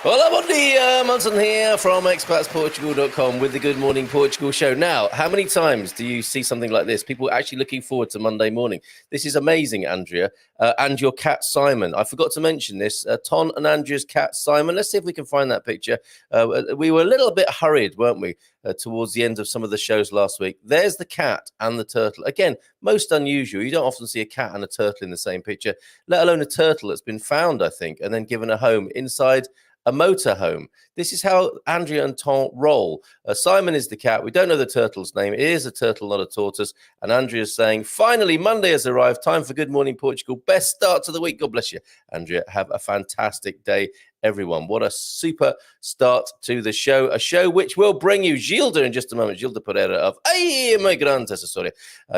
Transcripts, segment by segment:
Hola, bom dia, Munson here from expatsportugal.com with the Good Morning Portugal show. Now, how many times do you see something like this? People actually looking forward to Monday morning. This is amazing, Andrea, and your cat, Simon. I forgot to mention this. Ton and Andrea's cat, Simon. Let's see if we can find that picture. We were a little bit hurried, weren't we, towards the end of some of the shows last week. There's the cat and the turtle. Again, most unusual. You don't often see a cat and a turtle in the same picture, let alone a turtle that's been found, I think, and then given a home inside a motorhome. This is how Andrea and Tom roll. Simon is the cat. We don't know the turtle's name. It is a turtle, not a tortoise. And Andrea's saying, finally, Monday has arrived. Time for Good Morning Portugal. Best start to the week. God bless you, Andrea. Have a fantastic day, everyone. What a super start to the show. A show which will bring you Gilda in just a moment. Gilda Pereira of Imigrantes. Sorry.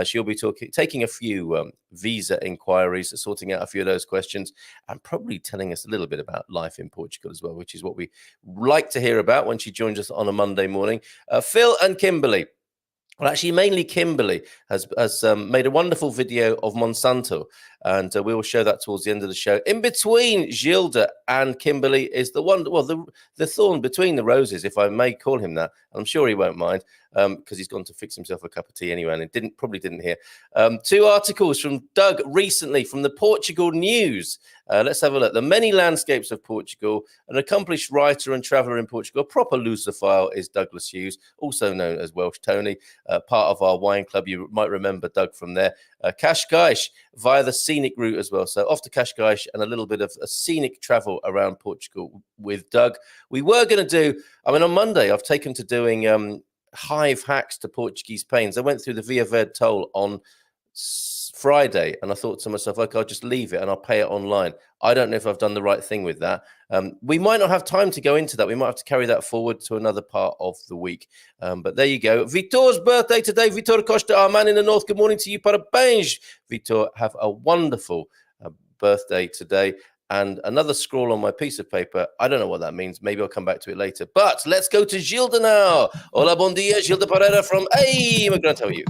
She'll be taking a few visa inquiries, sorting out a few of those questions, and probably telling us a little bit about life in Portugal as well, which is what we like to hear about when she joins us on a Monday morning. Phil and Kimberly. Well, actually, mainly Kimberly has made a wonderful video of Monsanto, and we will show that towards the end of the show. In between Gilda and Kimberly is the one, well, the thorn between the roses, if I may call him that. I'm sure he won't mind, because he's gone to fix himself a cup of tea anyway, and probably didn't hear. Two articles from Doug recently from the Portugal News. Let's have a look. The Many Landscapes of Portugal. An accomplished writer and traveller in Portugal, a proper Lusophile, is Douglas Hughes, also known as Welsh Tony, part of our wine club. You might remember Doug from there. Cascais via the scenic route as well. So off to Cascais and a little bit of a scenic travel around Portugal with Doug. We were going to do, on Monday, I've taken to doing hive hacks to Portuguese pains. I went through the Via Verde toll on Friday, and I thought to myself, okay, I'll just leave it and I'll pay it online. I don't know if I've done the right thing with that. We might not have time to go into that. We might have to carry that forward to another part of the week. But there you go. Vitor's birthday today. Vitor Costa, our man in the north. Good morning to you. Parabéns, Vitor. Have a wonderful birthday today. And another scroll on my piece of paper. I don't know what that means. Maybe I'll come back to it later. But let's go to Gilda now. Hola, bom dia. Gilda Pereira from Immigrant. How are you?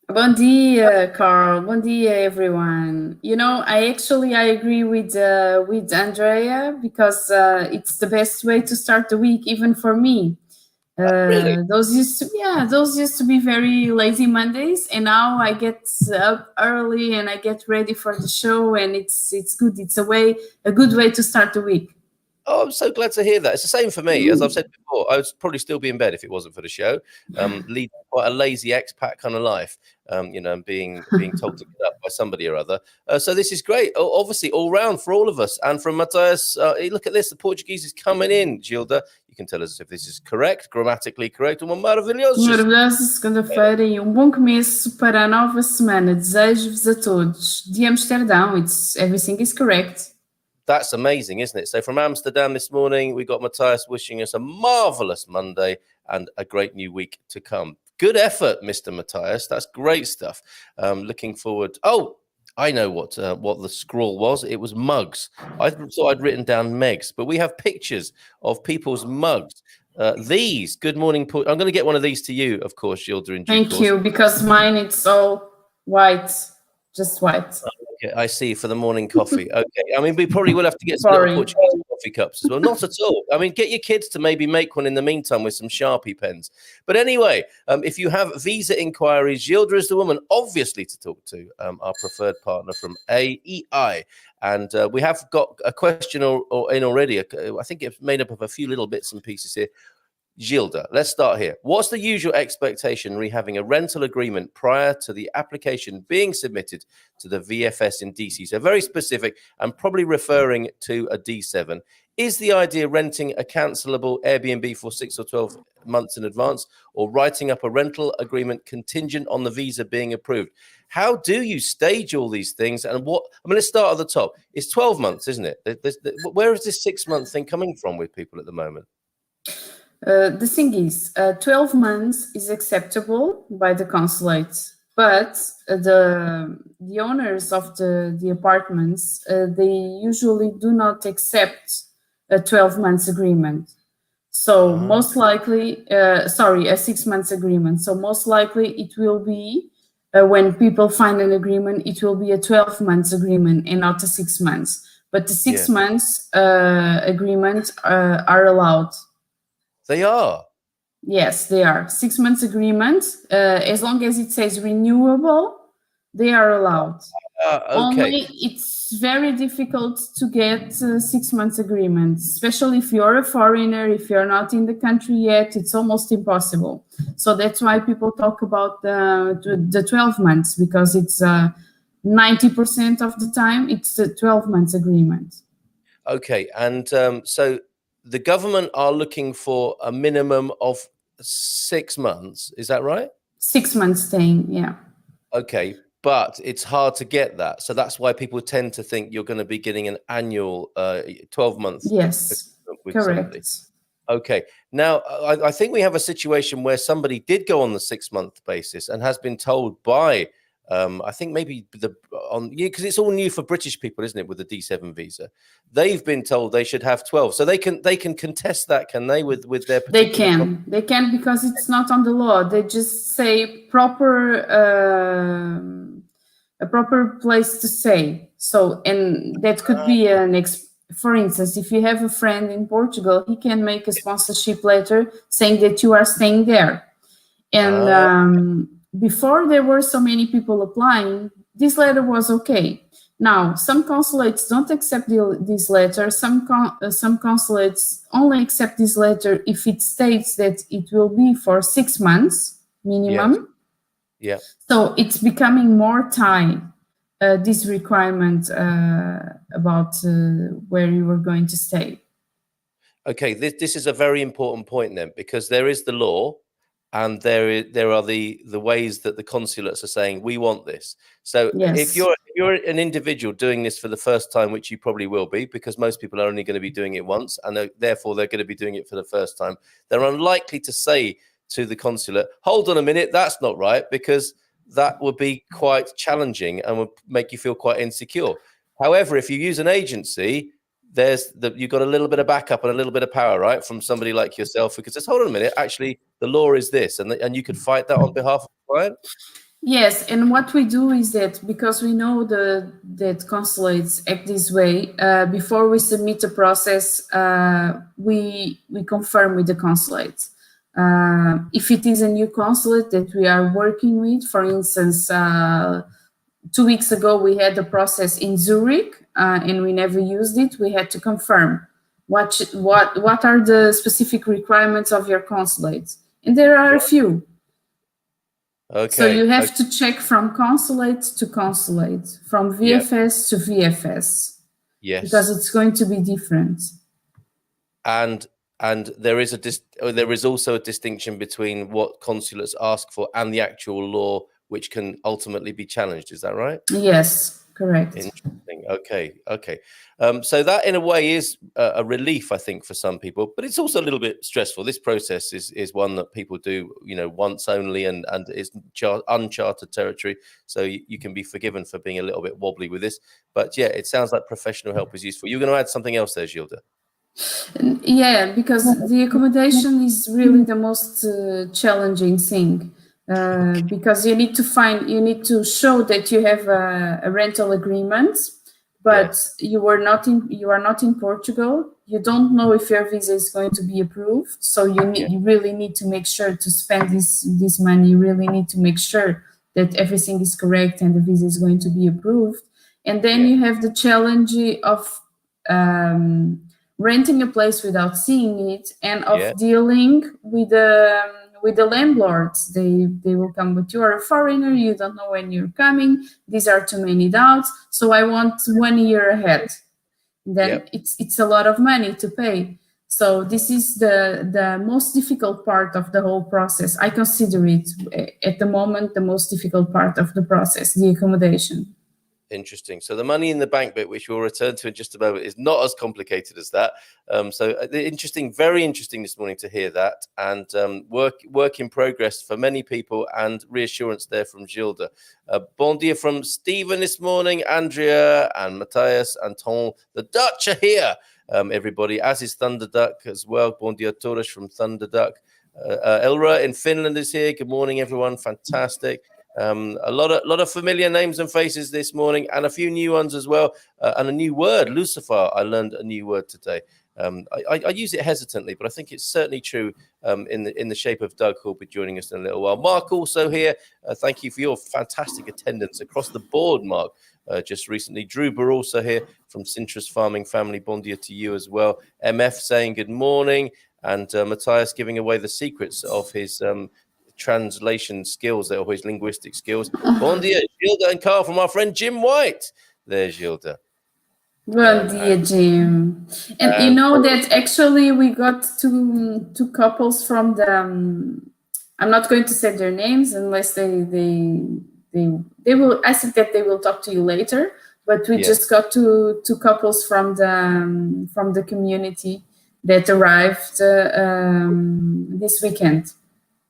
Bom dia, Carl. Bom dia, everyone. I agree with Andrea, because it's the best way to start the week, even for me. Really? Those used to be very lazy Mondays, and now I get up early and I get ready for the show, and it's good. It's a good way to start the week. Oh, I'm so glad to hear that. It's the same for me. As I've said before, I would probably still be in bed if it wasn't for the show. Leading quite a lazy expat kind of life, and being told to get up by somebody or other. So this is great. Obviously, all round for all of us. And from Matthias, look at this. The Portuguese is coming in, Gilda. You can tell us if this is correct, grammatically correct. Maravilhoso. Maravilhosa segunda-feira e bom começo para a nova semana. Desejo-vos a todos. De Amsterdão, everything is correct. That's amazing, isn't it? So from Amsterdam this morning, we got Matthias wishing us a marvelous Monday and a great new week to come. Good effort, Mr. Matthias. That's great stuff. Looking forward. Oh, I know what the scroll was. It was mugs. I thought I'd written down Megs, but we have pictures of people's mugs. These, Good Morning I'm going to get one of these to you, of course, Gilda. Thank you, because mine, it's all white, just white. Okay, I see, for the morning coffee. Okay, we probably will have to get some little Portuguese coffee cups as well. Not at all. Get your kids to maybe make one in the meantime with some Sharpie pens. But anyway, if you have visa inquiries, Gilda is the woman, obviously, to talk to, our preferred partner from AEI. And we have got a question in already. I think it's made up of a few little bits and pieces here. Gilda, let's start here. What's the usual expectation re having a rental agreement prior to the application being submitted to the VFS in DC? So very specific and probably referring to a D7. Is the idea renting a cancelable Airbnb for 6 or 12 months in advance, or writing up a rental agreement contingent on the visa being approved? How do you stage all these things? And let's start at the top. It's 12 months, isn't it? Where is this 6-month thing coming from with people at the moment? The thing is, 12 months is acceptable by the consulate, but the owners of the apartments, they usually do not accept a 12 months agreement. So most likely, a 6 months agreement. So most likely it will be, when people find an agreement, it will be a 12 months agreement and not a 6 months. but the 6 months agreement are allowed. They are? Yes, they are. 6 months agreement, as long as it says renewable, they are allowed. Okay. Only it's very difficult to get 6 months agreement, especially if you're a foreigner, if you're not in the country yet, it's almost impossible. So that's why people talk about the 12 months, because it's 90% of the time, it's a 12 months agreement. Okay, and so the government are looking for a minimum of 6 months, is that right? 6 months staying, yeah. Okay, but it's hard to get that. So that's why people tend to think you're going to be getting an annual 12 months. Yes, with correct. somebody. Okay, now I think we have a situation where somebody did go on the 6 month basis and has been told by I think maybe because it's all new for British people, isn't it, with the D7 visa? They've been told they should have 12, so they can contest that, can they? With their particular they can because it's not on the law. They just say a proper place to stay. So, and that could be for instance, if you have a friend in Portugal, he can make a sponsorship letter saying that you are staying there. And before there were so many people applying, this letter was okay. Now, some consulates don't accept this letter. Some consulates only accept this letter if it states that it will be for 6 months minimum. Yeah. So it's becoming more tight, this requirement about where you are going to stay. Okay, this is a very important point then, because there is the law, and there are the ways that the consulates are saying we want this. So Yes. if you're an individual doing this for the first time, which you probably will be, because most people are only going to be doing it once, and therefore they're going to be doing it for the first time, they're unlikely to say to the consulate, hold on a minute, that's not right, because that would be quite challenging and would make you feel quite insecure. However, if you use an agency, you've got a little bit of backup and a little bit of power, right, from somebody like yourself who could just hold on a minute, actually the law is this, and you could fight that on behalf of the client. Yes, and what we do is that because we know that consulates act this way, before we submit a process, we confirm with the consulate. If it is a new consulate that we are working with, for instance, 2 weeks ago we had a process in Zurich and we never used it. We had to confirm what are the specific requirements of your consulate, and there are a few. Okay. So you have to check from consulate to consulate, from VFS to VFS. Yes. Because it's going to be different. And there is also a distinction between what consulates ask for and the actual law, which can ultimately be challenged. Is that right? Yes, correct. Interesting. Okay. So that in a way is a relief, I think, for some people, but it's also a little bit stressful. This process is one that people do, once only, and is uncharted territory. So you can be forgiven for being a little bit wobbly with this. But yeah, it sounds like professional help is useful. You're going to add something else there, Gilda? Yeah, because the accommodation is really the most challenging thing. Because you need to show that you have a rental agreement, but you are not in Portugal. You don't know if your visa is going to be approved. So you really need to make sure to spend this money. You really need to make sure that everything is correct and the visa is going to be approved. And then you have the challenge of renting a place without seeing it, and of dealing with the landlords. They will come, but you are a foreigner, you don't know when you're coming, these are too many doubts, so I want 1 year ahead. Then it's a lot of money to pay. So this is the most difficult part of the whole process. I consider it at the moment the most difficult part of the process, the accommodation. Interesting. So the money in the bank bit, which we'll return to in just a moment, is not as complicated as that. Interesting, very interesting this morning to hear that, and work in progress for many people, and reassurance there from Gilda. Bon dia from Stephen this morning, Andrea and Matthias, Anton. The Dutch are here, everybody, as is Thunder Duck as well. Bon dia todos from Thunder Duck. Elra in Finland is here. Good morning, everyone. Fantastic. A lot of familiar names and faces this morning, and a few new ones as well, and a new word, Lucifer. I learned a new word today. I use it hesitantly, but I think it's certainly true in the shape of Doug, who'll be joining us in a little while. Mark also here. Thank you for your fantastic attendance across the board, Mark. Just recently, Drew Burr also here from Citrus Farming Family. Bon dia to you as well. MF saying good morning, and Matthias giving away the secrets of his translation skills, or his linguistic skills. Bon dia, Gilda and Carl from our friend Jim White. There's Gilda. Bon dia, Jim. And you know that actually we got two couples from the. I'm not going to say their names unless they will. I think that they will talk to you later. But we just got two couples from the community that arrived this weekend.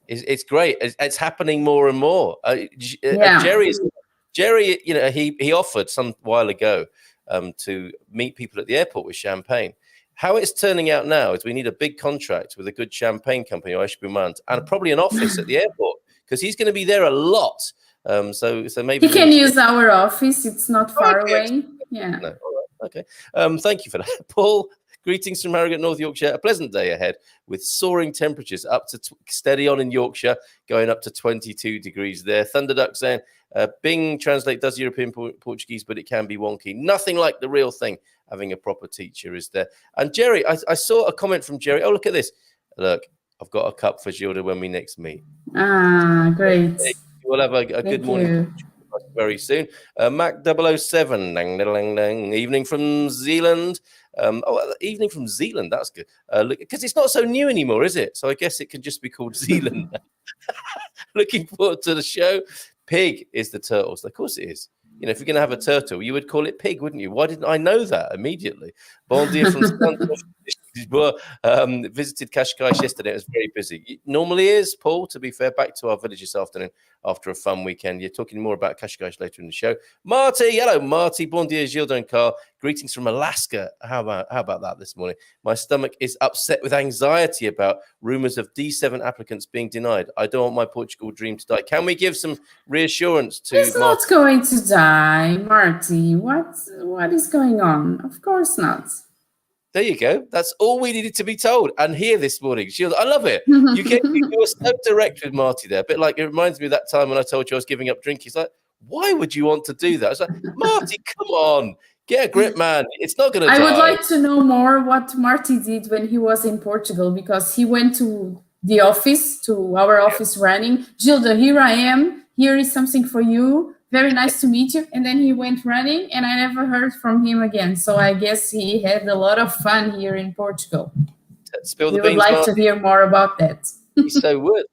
It's great. It's happening more and more. Jerry, you know, he offered some while ago to meet people at the airport with champagne. How it's turning out now is we need a big contract with a good champagne company, and probably an office at the airport, because he's going to be there a lot. So maybe he can use our office. It's not far away. Yeah. No. Okay. Thank you for that, Paul. Greetings from Harrogate, North Yorkshire. A pleasant day ahead with soaring temperatures up to steady on in Yorkshire, going up to 22 degrees there. Thunderduck saying, Bing Translate does European Portuguese, but it can be wonky. Nothing like the real thing. Having a proper teacher is there. And Jerry, I saw a comment from Jerry. Oh, look at this. Look, I've got a cup for Gilda when we next meet. Ah, great. We'll have a good morning very soon. Mac 007, dang, dang, dang, evening from Zealand. Evening from Zealand, that's good. Look, because it's not so new anymore, is it? So I guess it can just be called Zealand. Looking forward to the show. Pig is the turtles. Of course it is. You know, if you're going to have a turtle, you would call it pig, wouldn't you? Why didn't I know that immediately? Bon dia from visited Cascais yesterday. It was very busy. It normally is, Paul, to be fair. Back to our village this afternoon after a fun weekend. You're talking more about Cascais later in the show. Marty, hello, Marty. Bon dia, Gilda and Carl. Greetings from Alaska. How about that this morning? My stomach is upset with anxiety about rumours of D7 applicants being denied. I don't want my Portugal dream to die. Can we give some reassurance to He's not going to die, Marty. What is going on? Of course not. There you go. That's all we needed to be told. And here this morning, Gilda, I love it. You were so direct with Marty there. A bit like, it reminds me of that time when I told you I was giving up drinking. He's like, why would you want to do that? I was like, Marty, come on. Get a grip, man. It's not going to die. I would like to know more what Marty did when he was in Portugal, because he went to the office, to our office running. Gilda, here I am. Here is something for you. Very nice to meet you. And then he went running, and I never heard from him again. So I guess he had a lot of fun here in Portugal. Spill the we beans, would like Marty. to hear more about that. We so would.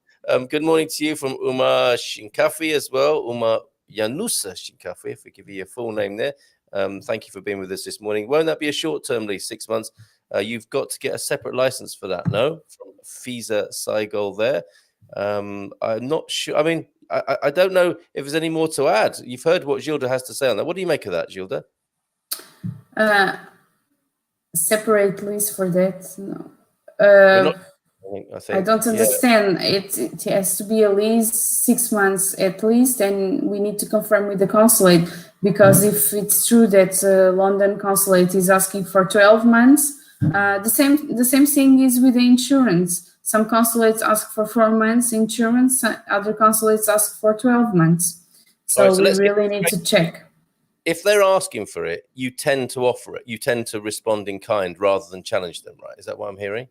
Good morning to you from Uma Shinkafi as well. Uma Yanusa Shinkafi, if we give you your full name there. Thank you for being with us this morning. Won't that be a short-term lease, 6 months? You've got to get a separate license for that, no? From Fiza Saigol there. I'm not sure. I mean, I don't know if there's any more to add. You've heard what Gilda has to say on that. What do you make of that, Gilda? Separate lease for that? No. I don't understand. It has to be at least 6 months at least, and we need to confirm with the consulate, because if it's true that London consulate is asking for 12 months, the same thing is with the insurance. Some consulates ask for 4 months insurance, other consulates ask for 12 months. So we really need to check. If they're asking for it, you tend to offer it. You tend to respond in kind rather than challenge them, right? Is that what I'm hearing?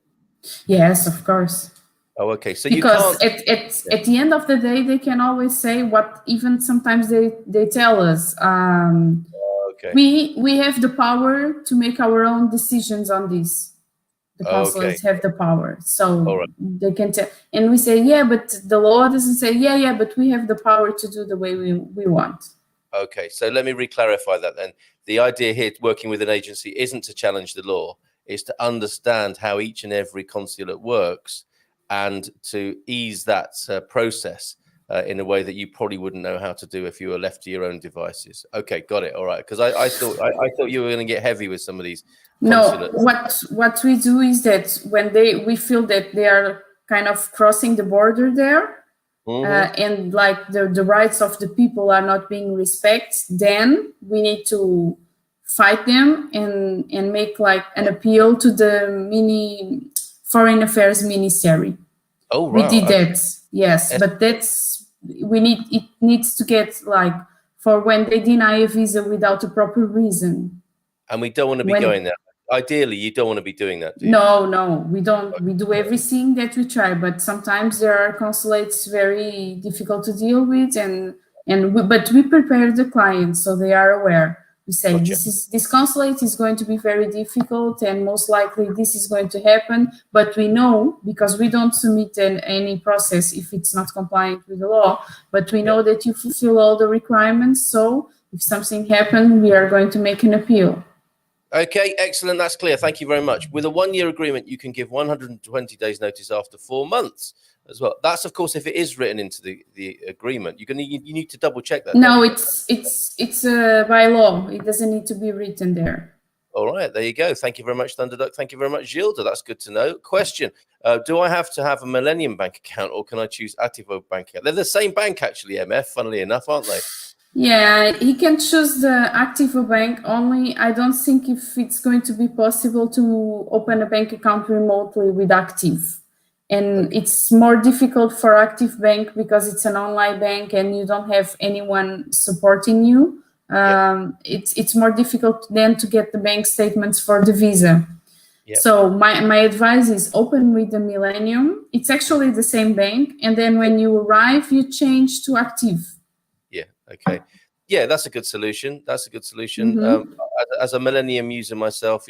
Yes, of course. Oh, okay. So because you can't... at the end of the day, they can always say what even sometimes they tell us. Okay. We have the power to make our own decisions on this. The consulates have the power, so they can tell. And we say, yeah, but the law doesn't say, yeah, but we have the power to do the way we want. Okay, so let me re-clarify that then. The idea here, working with an agency, isn't to challenge the law. It's to understand how each and every consulate works and to ease that process in a way that you probably wouldn't know how to do if you were left to your own devices. Okay, got it. All right, because I thought you were going to get heavy with some of these consulates. No, what we do is that when we feel that they are kind of crossing the border there, and like the rights of the people are not being respected, then we need to fight them and make like an appeal to the foreign affairs ministry. Oh, We wow. did that, yes, but it needs to get like for when they deny a visa without a proper reason. And we don't want to be going there. Ideally, you don't want to be doing that, do you? No, we don't. We do everything that we try, but sometimes there are consulates very difficult to deal with, but we prepare the clients so they are aware. We say this consulate is going to be very difficult, and most likely this is going to happen. But we know, because we don't submit any process if it's not compliant with the law. But we know that you fulfill all the requirements. So if something happens, we are going to make an appeal. Okay, excellent. That's clear. Thank you very much. With a 1-year agreement, you can give 120 days notice after 4 months as well. That's, of course, if it is written into the agreement. You need to double check that. No, it's by law. It doesn't need to be written there. All right, there you go. Thank you very much, Thunderduck. Thank you very much, Gilda. That's good to know. Question: do I have to have a Millennium Bank account, or can I choose Ativo Bank account? They're the same bank, actually, MF. Funnily enough, aren't they? Yeah, he can choose the Activo Bank only. I don't think if it's going to be possible to open a bank account remotely with Active. And it's more difficult for Active Bank because it's an online bank and you don't have anyone supporting you. It's more difficult then to get the bank statements for the visa. So my advice is open with the Millennium. It's actually the same bank. And then when you arrive, you change to Active. Okay. Yeah, that's a good solution. That's a good solution. As a Millennium user myself,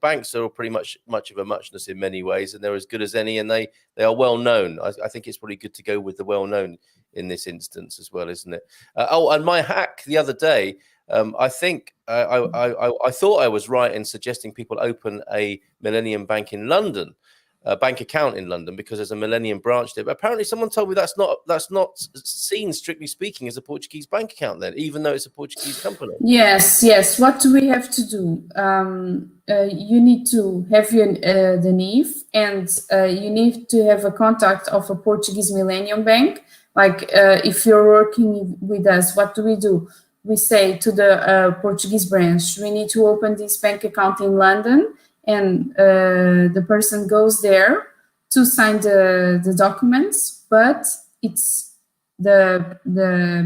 banks are pretty much of a muchness in many ways, and they're as good as any, and they are well known. I think it's probably good to go with the well known in this instance as well, isn't it? And my hack the other day, I think I thought I was right in suggesting people open a Millennium Bank in London. A bank account in London because there's a Millennium branch there. But apparently someone told me that's not seen, strictly speaking, as a Portuguese bank account then, even though it's a Portuguese company. Yes. What do we have to do? You need to have the NIF, and you need to have a contact of a Portuguese Millennium Bank. Like if you're working with us, what do? We say to the Portuguese branch, we need to open this bank account in London. And the person goes there to sign the documents, but it's the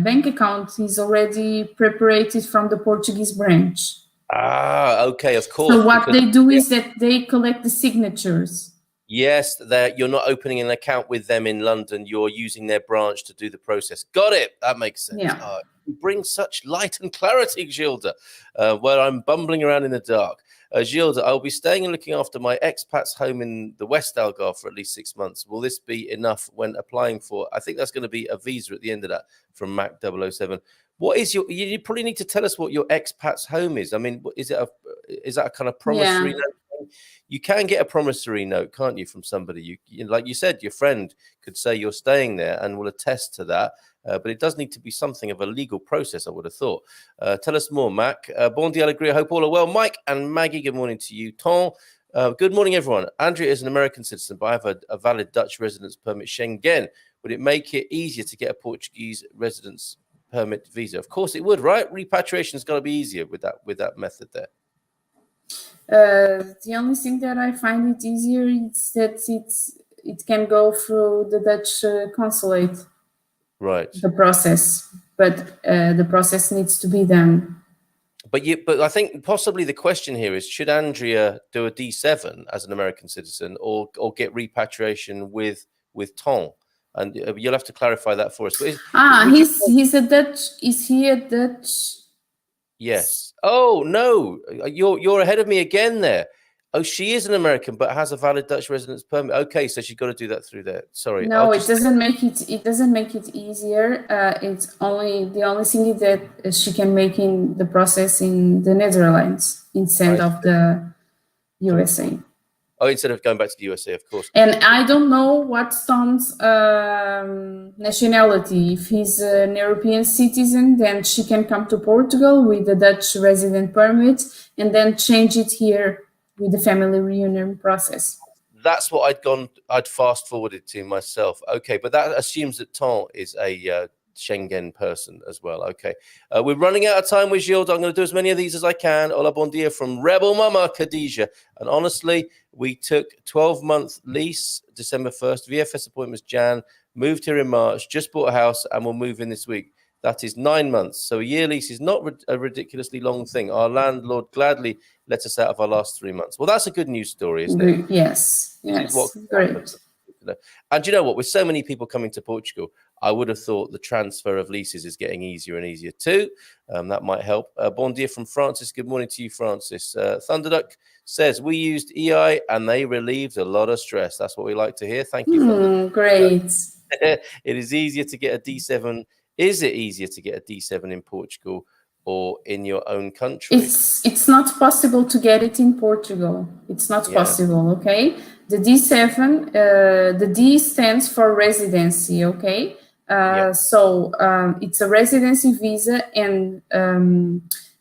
bank account is already prepared from the Portuguese branch. Ah, okay, of course. So what they do is that they collect the signatures. Yes, you're not opening an account with them in London. You're using their branch to do the process. Got it. That makes sense. Yeah. You bring such light and clarity, Gilda, where I'm bumbling around in the dark. Gilda, I'll be staying and looking after my expats home in the West Algarve for at least 6 months. Will this be enough when applying for? I think that's going to be a visa at the end of that from Mac 007. What is you probably need to tell us what your expats home is. I mean, is that a kind of promissory note? You can get a promissory note, can't you, from somebody? You like you said, your friend could say you're staying there and will attest to that. But it does need to be something of a legal process, I would have thought. Tell us more, Mac. Bon dia, alegria. Hope all are well. Mike and Maggie, good morning to you. Tom, good morning, everyone. Andrea is an American citizen, but I have a valid Dutch residence permit, Schengen. Would it make it easier to get a Portuguese residence permit visa? Of course it would, right? Repatriation has got to be easier with that method there. The only thing that I find it easier is that it can go through the Dutch consulate. Right. The process, but the process needs to be done. But I think possibly the question here is: should Andrea do a D7 as an American citizen, or get repatriation with Tom? And you'll have to clarify that for us. He's a Dutch. Is he a Dutch? Yes. Oh no, you're ahead of me again there. Oh, she is an American, but has a valid Dutch residence permit. Okay, so she's got to do that through there. Sorry. No, it doesn't make it. It doesn't make it easier. It's only the only thing is that she can make in the process in the Netherlands instead of the USA. Oh, instead of going back to the USA, of course. And I don't know what's Tom's nationality. If he's an European citizen, then she can come to Portugal with a Dutch resident permit and then change it here with the family reunion process. That's what I'd fast forwarded to myself. Okay, but that assumes that Ton is a Schengen person as well. Okay, we're running out of time with Gilda. I'm going to do as many of these as I can. Hola, bon dia from Rebel Mama Khadija. And honestly, we took 12-month lease December 1st. VFS appointments Jan. Moved here in March. Just bought a house and we'll move in this week. That is 9 months. So a year lease is not a ridiculously long thing. Our landlord gladly let us out of our last 3 months. Well, that's a good news story, isn't it? Yes, great. And you know what? With so many people coming to Portugal, I would have thought the transfer of leases is getting easier and easier too. That might help. Bon dia from Francis. Good morning to you, Francis. Thunderduck says, we used EI and they relieved a lot of stress. That's what we like to hear. Thank you, Thunderduck. Great. It is easier to get a D7. Is it easier to get a D7 in Portugal or in your own country? It's not possible to get it in Portugal. It's not possible, okay? The D7, the D stands for residency, okay? So it's a residency visa, and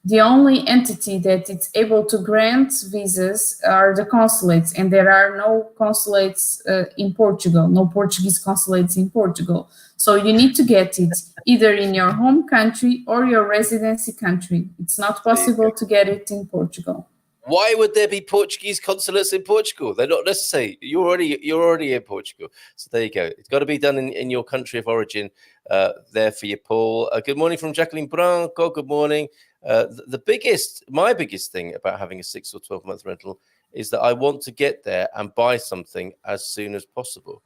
the only entity that it's able to grant visas are the consulates, and there are no consulates in Portugal, no Portuguese consulates in Portugal. So you need to get it either in your home country or your residency country. It's not possible to get it in Portugal. Why would there be Portuguese consulates in Portugal? They're not necessary. You're already in Portugal. So there you go. It's got to be done in your country of origin. There for you, Paul. Good morning from Jacqueline Branco. Good morning. My biggest thing about having a 6 or 12-month rental is that I want to get there and buy something as soon as possible.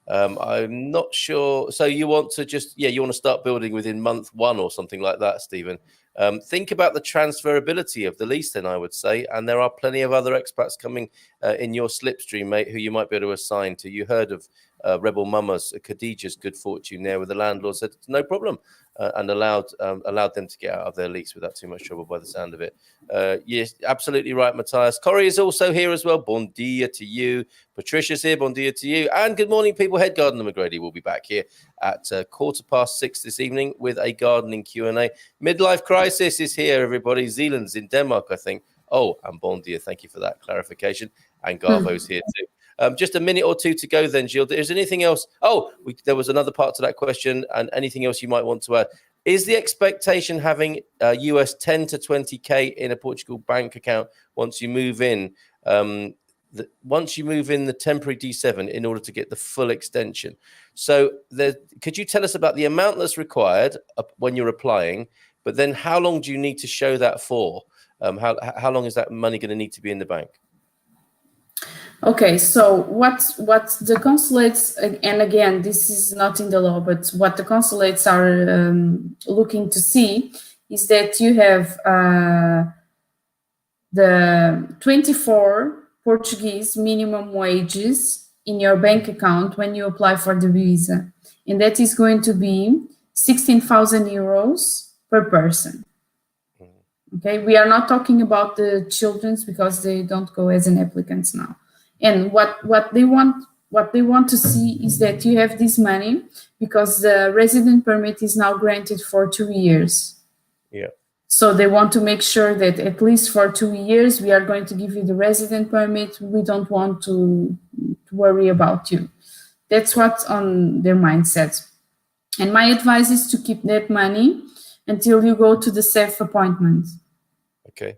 I'm not sure. So you want to you want to start building within month 1 or something like that, Stephen. Think about the transferability of the lease then, I would say. And there are plenty of other expats coming in your slipstream, mate, who you might be able to assign to. You heard of Rebel Mama's, Khadija's good fortune there, where the landlord said, no problem, and allowed them to get out of their lease without too much trouble by the sound of it. Yes, absolutely right, Matthias. Corey is also here as well. Bon dia to you. Patricia's here. Bon dia to you. And good morning, people. Head Gardener McGrady will be back here at 6:15 this evening with a gardening Q&A. Midlife crisis is here, everybody. Zealand's in Denmark, I think. Oh, and bon dia. Thank you for that clarification. And Garvo's here too. Just a minute or two to go then, Gilda. Is there anything else? There was another part to that question, and anything else you might want to add? Is the expectation having US 10 to 20K in a Portugal bank account once you move in? Once you move in the temporary D7 in order to get the full extension. So could you tell us about the amount that's required when you're applying, but then how long do you need to show that for? How long is that money going to need to be in the bank? Okay, so what the consulates, and again, this is not in the law, but what the consulates are looking to see is that you have the 24 Portuguese minimum wages in your bank account when you apply for the visa. And that is going to be 16,000 euros per person. Okay, we are not talking about the children's because they don't go as an applicants now. And what they want to see is that you have this money because the resident permit is now granted for 2 years. Yeah. So they want to make sure that at least for 2 years, we are going to give you the resident permit. We don't want to worry about you. That's what's on their mindset. And my advice is to keep that money until you go to the SEF appointment. Okay.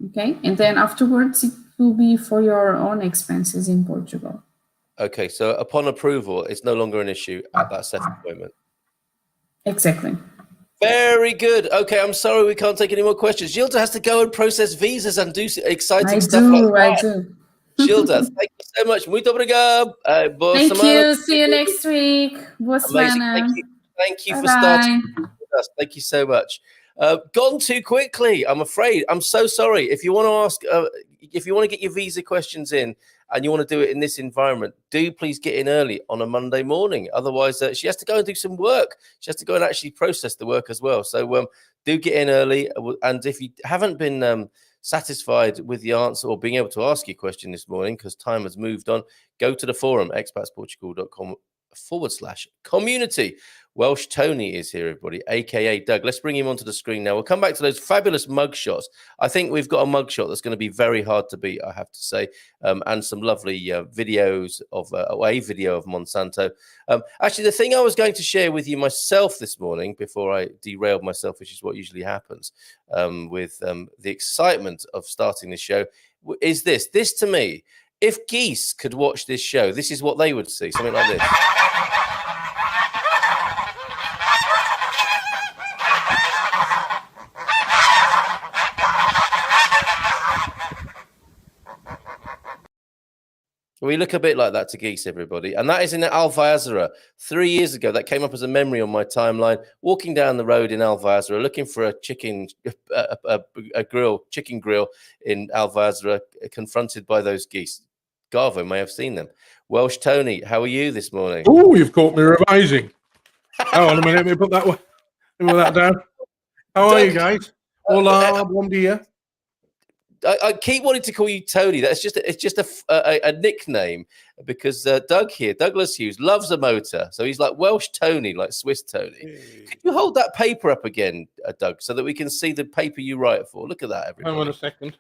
Okay. And then afterwards, it will be for your own expenses in Portugal. Okay. So upon approval, it's no longer an issue at that SEF appointment. Exactly. Very good. Okay, I'm sorry we can't take any more questions. Gilda has to go and process visas and do exciting stuff like that. I do. Gilda, thank you so much. Muito obrigado. Thank you. See you next week. Boa semana. Thank you for starting with us. Thank you so much. Gone too quickly, I'm afraid. I'm so sorry. If you want to ask, if you want to get your visa questions in, and you want to do it in this environment, do please get in early on a Monday morning. Otherwise, she has to go and do some work. She has to go and actually process the work as well. So do get in early. And if you haven't been satisfied with the answer or being able to ask your question this morning, because time has moved on, go to the forum, expatsportugal.com facebook.com/community. Welsh Tony is here, everybody, aka Doug. Let's bring him onto the screen now. We'll come back to those fabulous mugshots. I think we've got a mugshot that's going to be very hard to beat, I have to say, and some lovely videos of a video of Monsanto. Actually, the thing I was going to share with you myself this morning, before I derailed myself, which is what usually happens with the excitement of starting the show, is this. This, to me, if geese could watch this show, this is what they would see, something like this. We look a bit like that to geese, everybody. And that is in Alvázora. 3 years ago, that came up as a memory on my timeline. Walking down the road in Alvázora, looking for a chicken grill in Alvázora, confronted by those geese. Garvo may have seen them. Welsh Tony, how are you this morning? Oh, you've caught me revising. Hang on a minute, let me put that down. How are you guys? Hola, bom dia. I keep wanting to call you Tony. It's just a nickname because Doug here, Douglas Hughes, loves a motor. So he's like Welsh Tony, like Swiss Tony. Hey. Could you hold that paper up again, Doug, so that we can see the paper you write for? Look at that, everybody. Hang on a second.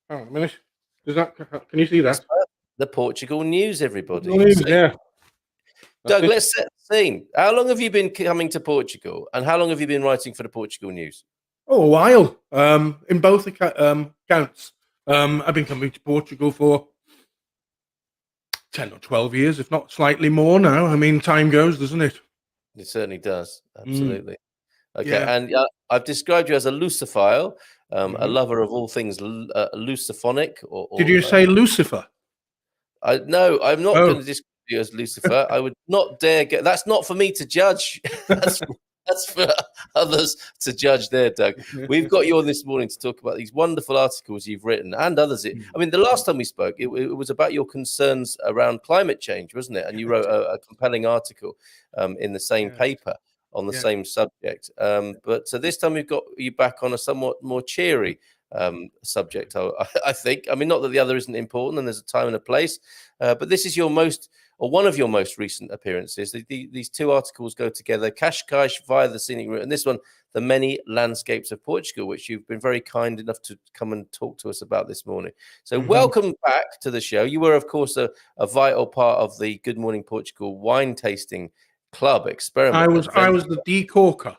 Hang on a minute. Can you see that? The Portugal news, everybody. Yeah. Doug, let's set the scene. How long have you been coming to Portugal, and how long have you been writing for the Portugal news? Oh, a while. In both counts. I've been coming to Portugal for 10 or 12 years, if not slightly more now. I mean, time goes, doesn't it? It certainly does. Absolutely. Okay, yeah. and I've described you as a Lusophile, a lover of all things Lusophonic. Did you say Lucifer? No, I'm not going to describe you as Lucifer. I would not dare get. That's not for me to judge. That's for others to judge there, Doug. We've got you on this morning to talk about these wonderful articles you've written and others. I mean, the last time we spoke, it was about your concerns around climate change, wasn't it? And you wrote a compelling article in the same paper on the same subject. But so this time we've got you back on a somewhat more cheery subject, I think. I mean, not that the other isn't important and there's a time and a place, but this is your one of your most recent appearances. These two articles go together, Cascais via the scenic route, and this one, The Many Landscapes of Portugal, which you've been very kind enough to come and talk to us about this morning. So welcome back to the show. You were, of course, a vital part of the Good Morning Portugal wine tasting club experiment. I was the decorker.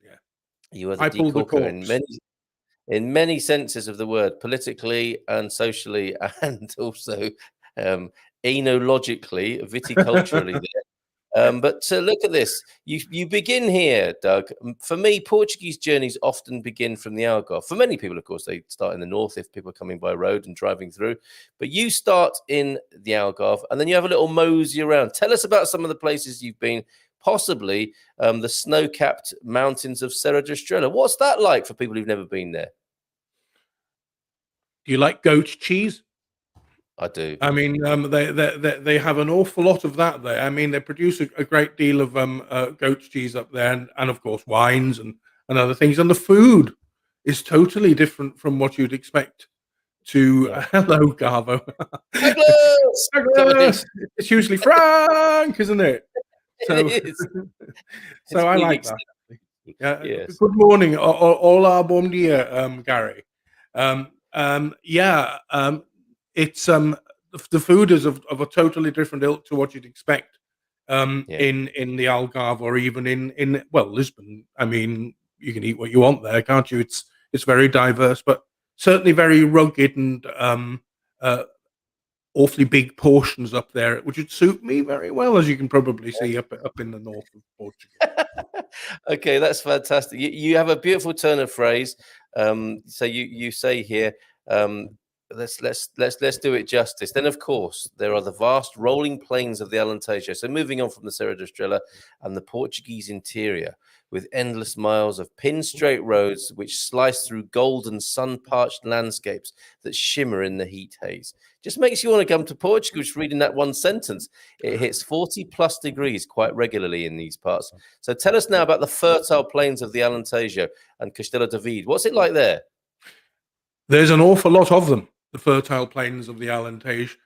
Yeah, you were the decorker in many senses of the word, politically and socially, and also enologically, viticulturally there. But look at this. You begin here, Doug. For me, Portuguese journeys often begin from the Algarve. For many people, of course, they start in the north if people are coming by road and driving through. But you start in the Algarve, and then you have a little mosey around. Tell us about some of the places you've been, possibly the snow-capped mountains of Serra da Estrela. What's that like for people who've never been there? Do you like goat cheese? I do. I mean, they have an awful lot of that there. I mean, they produce a great deal of goat's cheese up there, and of course wines and other things. And the food is totally different from what you'd expect to. Hello, Garvo. Douglas! It's usually Frank, isn't it? So, it is. So I like that. Yeah. Yes. Good morning, hola, bom dia, Gary. It's the food is of a totally different ilk to what you'd expect in the Algarve or even in Lisbon. I mean, you can eat what you want there, can't you? It's very diverse, but certainly very rugged and awfully big portions up there, which would suit me very well, as you can probably see up in the north of Portugal. Okay, that's fantastic. You have a beautiful turn of phrase. So you say here. Let's do it justice. Then, of course, there are the vast rolling plains of the Alentejo. So moving on from the Serra da Estrela and the Portuguese interior, with endless miles of pin-straight roads which slice through golden, sun-parched landscapes that shimmer in the heat haze. Just makes you want to come to Portugal just reading that one sentence. It hits 40+ degrees quite regularly in these parts. So tell us now about the fertile plains of the Alentejo and Castelo de Vide. What's it like there? There's an awful lot of them. The fertile plains of the Alentejo.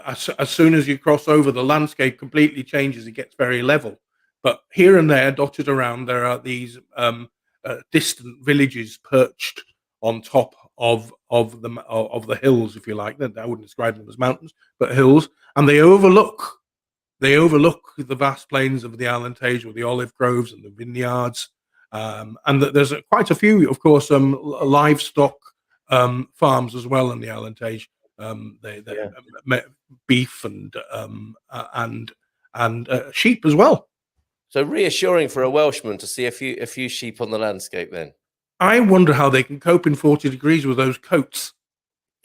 as soon as you cross over, the landscape completely changes. It gets very level. But here and there, dotted around, there are these distant villages perched on top of the hills, if you like. I wouldn't describe them as mountains, but hills, and they overlook the vast plains of the Alentejo, with the olive groves and the vineyards, and there's quite a few, of course, livestock farms as well in the Alentejo. Beef and sheep as well. So reassuring for a Welshman to see a few sheep on the landscape. Then I wonder how they can cope in 40 degrees with those coats.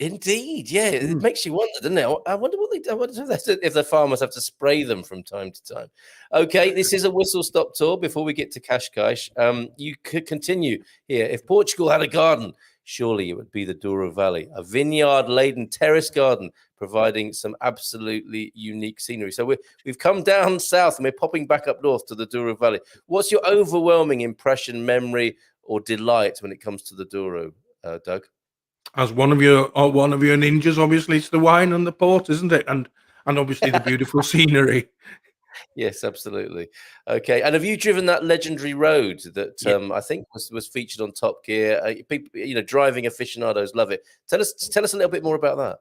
Indeed, yeah, it makes you wonder, doesn't it? I wonder what I wonder if the farmers have to spray them from time to time. Okay, this is a whistle-stop tour. Before we get to Cascais, you could continue here. If Portugal had a garden, surely it would be the Douro Valley, a vineyard-laden terrace garden, providing some absolutely unique scenery. So we've come down south and we're popping back up north to the Douro Valley. What's your overwhelming impression, memory, or delight when it comes to the Douro, Doug? As one of your ninjas, obviously it's the wine and the port, isn't it? And obviously the beautiful scenery. Yes, absolutely. Okay, and have you driven that legendary road that I think was featured on Top Gear? People, driving aficionados love it. Tell us a little bit more about that.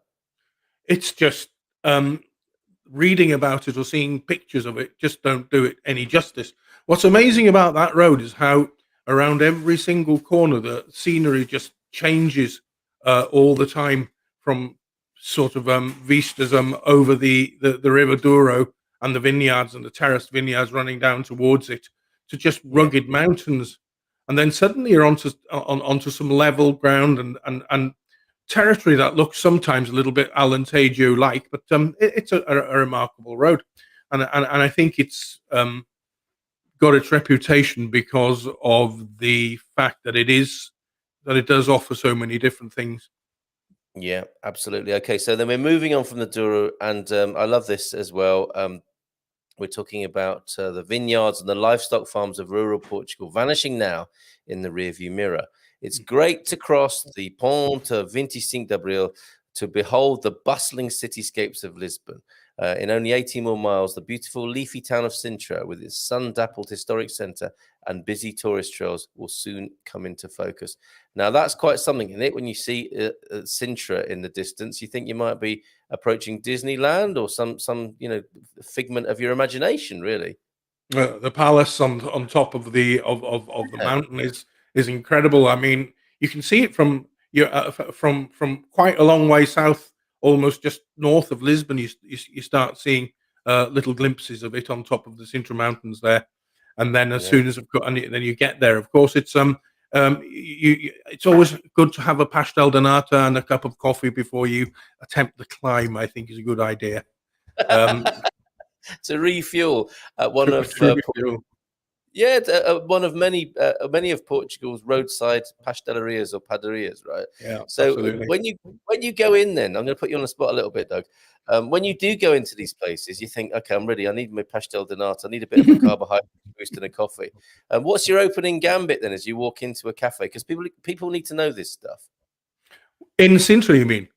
It's just reading about it or seeing pictures of it just don't do it any justice. What's amazing about that road is how around every single corner the scenery just changes all the time, from sort of vistas over the River Douro and the vineyards and the terraced vineyards running down towards it, to just rugged mountains, and then suddenly you're onto some level ground and territory that looks sometimes a little bit Alentejo like, but it's a remarkable road, and I think it's got its reputation because of the fact that it does offer so many different things. Yeah, absolutely. Okay, so then we're moving on from the Douro, and I love this as well. We're talking about the vineyards and the livestock farms of rural Portugal vanishing now in the rearview mirror. It's great to cross the Ponte 25 de Abril to behold the bustling cityscapes of Lisbon. In only 18 more miles, the beautiful leafy town of Sintra, with its sun-dappled historic centre and busy tourist trails, will soon come into focus. Now, that's quite something, isn't it? When you see Sintra in the distance, you think you might be approaching Disneyland or some figment of your imagination, really. The palace on top of the mountain is incredible. I mean, you can see it from quite a long way south, almost just north of Lisbon. You start seeing little glimpses of it on top of the Sintra Mountains there, and then as soon as then you get there, of course, it's it's always good to have a pastel de nata and a cup of coffee before you attempt the climb. I think is a good idea. To refuel one of many of Portugal's roadside pastelerias or padarias, right? Yeah. So absolutely. when you go in, then I'm going to put you on the spot a little bit, Doug. When you do go into these places, you think, okay, I'm ready. I need my pastel de nata. I need a bit of a carbohydrate boost and a coffee. What's your opening gambit then as you walk into a cafe? Because people need to know this stuff. In Sintra, you mean?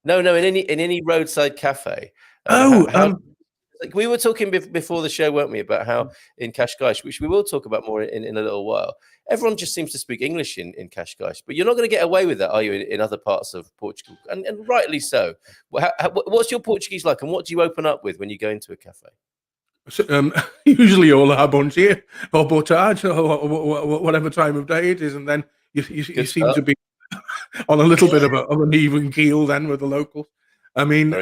No, in any roadside cafe. Like we were talking before the show, weren't we, about how in Cascais, which we will talk about more in a little while, everyone just seems to speak English in Cascais, but you're not going to get away with that, are you, in other parts of Portugal? And rightly so. What's your Portuguese like, and what do you open up with when you go into a cafe? So, usually olá, bom dia, or boa tarde, or whatever time of day it is, and then you seem to be on a little bit of an even keel then with the locals. I mean,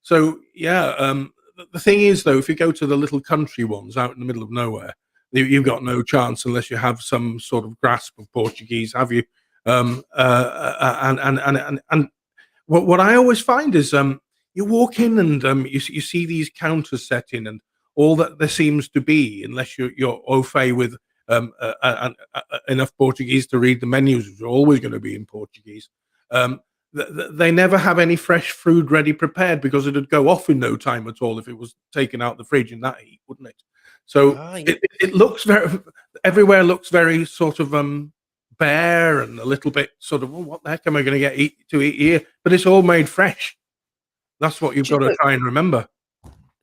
so yeah. The thing is, though, if you go to the little country ones out in the middle of nowhere, you've got no chance unless you have some sort of grasp of Portuguese, have you? And what I always find is you walk in and you see these counters set in, and all that there seems to be, unless you're au fait with enough Portuguese to read the menus, which are always going to be in Portuguese. They never have any fresh food ready prepared, because it'd go off in no time at all if it was taken out the fridge in that heat, wouldn't it? So it looks everywhere looks very sort of bare and a little bit sort of, well, what the heck am I going to eat here? But it's all made fresh. That's what you've got to try and remember.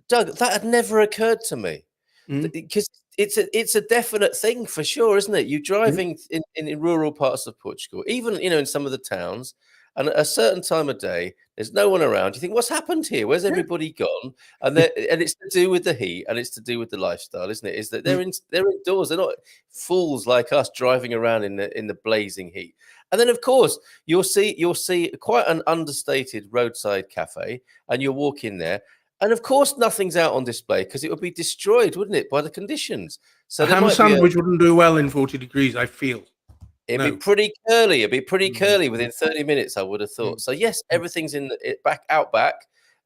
Doug, that had never occurred to me. Because it's a definite thing for sure, isn't it? You're driving in rural parts of Portugal, even in some of the towns, and at a certain time of day, there's no one around. You think, what's happened here? Where's everybody gone? And it's to do with the heat, and it's to do with the lifestyle, isn't it? Is that they're indoors? They're not fools like us driving around in the blazing heat. And then, of course, you'll see quite an understated roadside cafe, and you'll walk in there. And of course, nothing's out on display because it would be destroyed, wouldn't it, by the conditions? So a ham sandwich wouldn't do well in 40 degrees, I feel. It'd be pretty curly. It'd be pretty curly within 30 minutes, I would have thought. So yes, everything's out back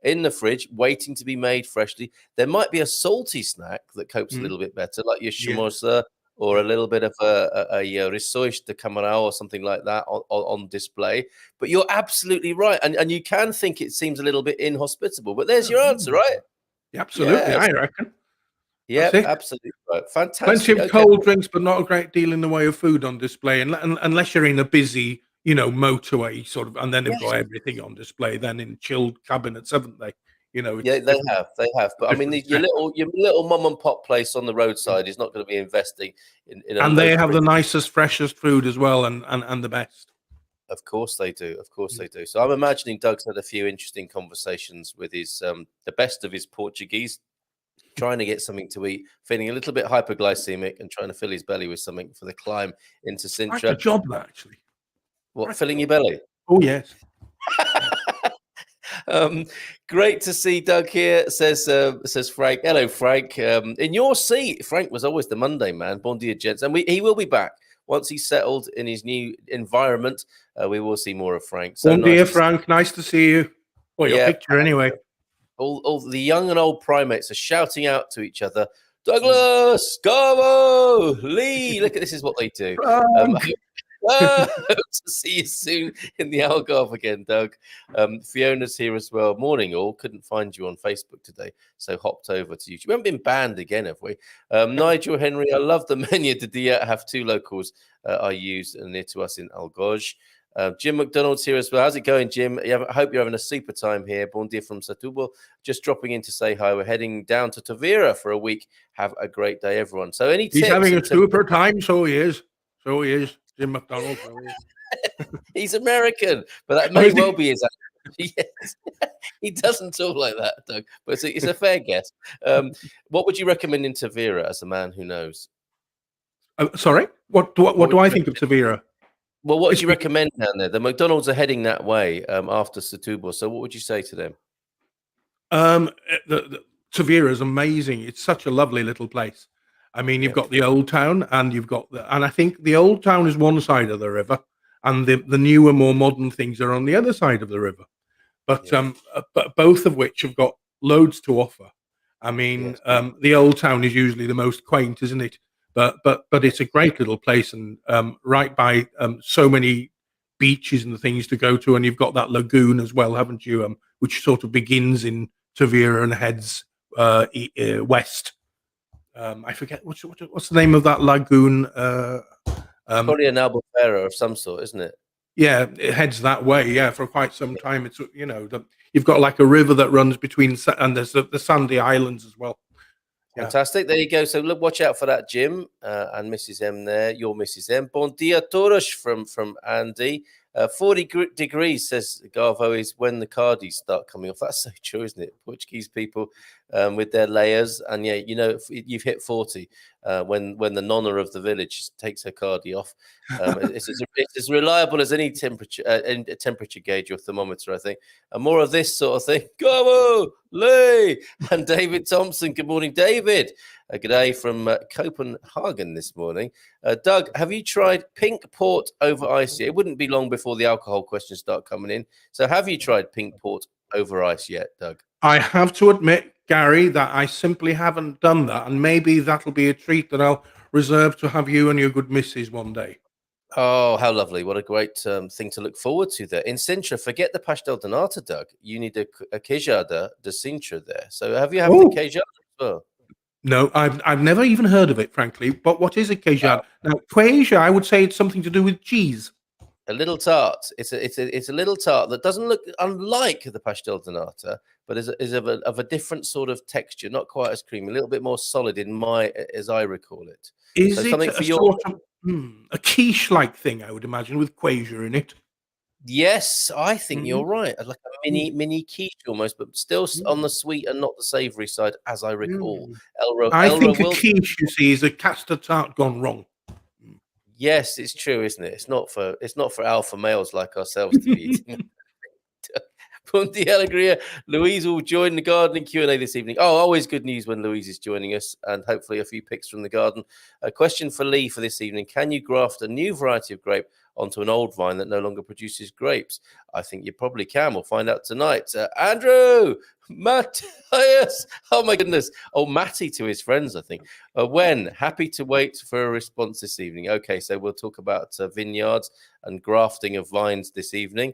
in the fridge, waiting to be made freshly. There might be a salty snack that copes a little bit better, like your samosa or a little bit of a risotto de camarão or something like that on display. But you're absolutely right. And you can think it seems a little bit inhospitable, but there's your answer, right? Yeah, absolutely, I reckon. Yeah, absolutely right. Fantastic. Plenty of cold drinks, but not a great deal in the way of food on display. And unless you're in a busy, motorway sort of, and then they've got everything on display, then in chilled cabinets, haven't they? Yeah, they have. But I mean, your little mom and pop place on the roadside is not going to be investing in. And they have the nicest, freshest food as well, and the best. Of course they do. Of course they do. So I'm imagining Doug's had a few interesting conversations with his the best of his Portuguese, trying to get something to eat, feeling a little bit hyperglycemic, and trying to fill his belly with something for the climb into Sintra. Quite a job, that, actually. What, filling your belly? Oh yes. Great to see Doug here, says Frank. Hello, Frank. In your seat, Frank was always the Monday man. Bon dia, gents. And he will be back once he's settled in his new environment. We will see more of Frank. So bon dia, Frank. Nice to see you. Well, your picture anyway. All the young and old primates are shouting out to each other. Douglas, Gabo, Lee. Look at this is what they do. Hope to see you soon in the Algarve again, Doug. Fiona's here as well. Morning, all. Couldn't find you on Facebook today, so hopped over to YouTube. We haven't been banned again, have we? Nigel Henry, I love the menu. Did the have two locals I use near to us in Algarve. Jim McDonald's here as well. How's it going, Jim? I hope you're having a super time here. Bon dia from Setúbal. Just dropping in to say hi. We're heading down to Tavira for a week. Have a great day, everyone. So any tips? He's having a super time, so he is. So he is. Jim McDonald. He's American, but that may well be his accent. Yes. He doesn't talk like that, Doug, but it's a fair guess. What would you recommend in Tavira as a man who knows? Sorry? What do I think of Tavira? Well, what would you recommend down there? The McDonald's are heading that way after Setúbal, so what would you say to them? Tavira is amazing. It's such a lovely little place. I mean, you've got the old town, and and I think the old town is one side of the river, and the newer, more modern things are on the other side of the river. But but both of which have got loads to offer. I mean, the old town is usually the most quaint, isn't it? But it's a great little place, and right by so many beaches and things to go to, and you've got that lagoon as well, haven't you? Which sort of begins in Tavira and heads west. I forget what's the name of that lagoon. Probably an albufera of some sort, isn't it? Yeah, it heads that way. Yeah, for quite some time. It's you've got like a river that runs between, and there's the sandy islands as well. Fantastic. There you go. So look, watch out for that, Jim and Mrs. M there. Your Mrs. M. Bon dia todos from Andy. 40 degrees, says Garvo, is when the cardies start coming off. That's so true, isn't it? Portuguese people with their layers. And yeah, you've hit 40 when the nonna of the village takes her cardie off. It's as reliable as any temperature gauge or thermometer, I think. And more of this sort of thing. Garvo, Lee, and David Thompson. Good morning, David. Good day from Copenhagen this morning. Doug, have you tried pink port over ice yet? It wouldn't be long before the alcohol questions start coming in. So have you tried pink port over ice yet, Doug? I have to admit, Gary, that I simply haven't done that. And maybe that'll be a treat that I'll reserve to have you and your good missus one day. Oh, how lovely. What a great thing to look forward to there. In Sintra, forget the pastel de nata, Doug. You need a queijada de Sintra there. So have you had the queijada as well? No, I've never even heard of it, frankly. But what is a queijada? Now, queijo, I would say it's something to do with cheese. A little tart. It's a little tart that doesn't look unlike the pastel de nata, but is of a different sort of texture, not quite as creamy, a little bit more solid as I recall it. Is So it something a for your sort of a quiche-like thing? I would imagine with quasar in it. yes, I think you're Mhm. right. Like a mini quiche almost, but still on the sweet and not the savoury side, as I recall. Mm. I Elra think a will. quiche, you see, is a custard tart gone wrong. Yes, it's true, isn't it? It's not for alpha males like ourselves to be eating. Punti Alegria. Louise will join the gardening Q&A this evening. Oh, always good news when Louise is joining us, and hopefully a few picks from the garden. A question for Lee for this evening. Can you graft a new variety of grape onto an old vine that no longer produces grapes? I think you probably can. We'll find out tonight. Andrew, Matthias. Oh, my goodness. Oh, Matty to his friends, I think. When? Happy to wait for a response this evening. Okay, so we'll talk about vineyards and grafting of vines this evening.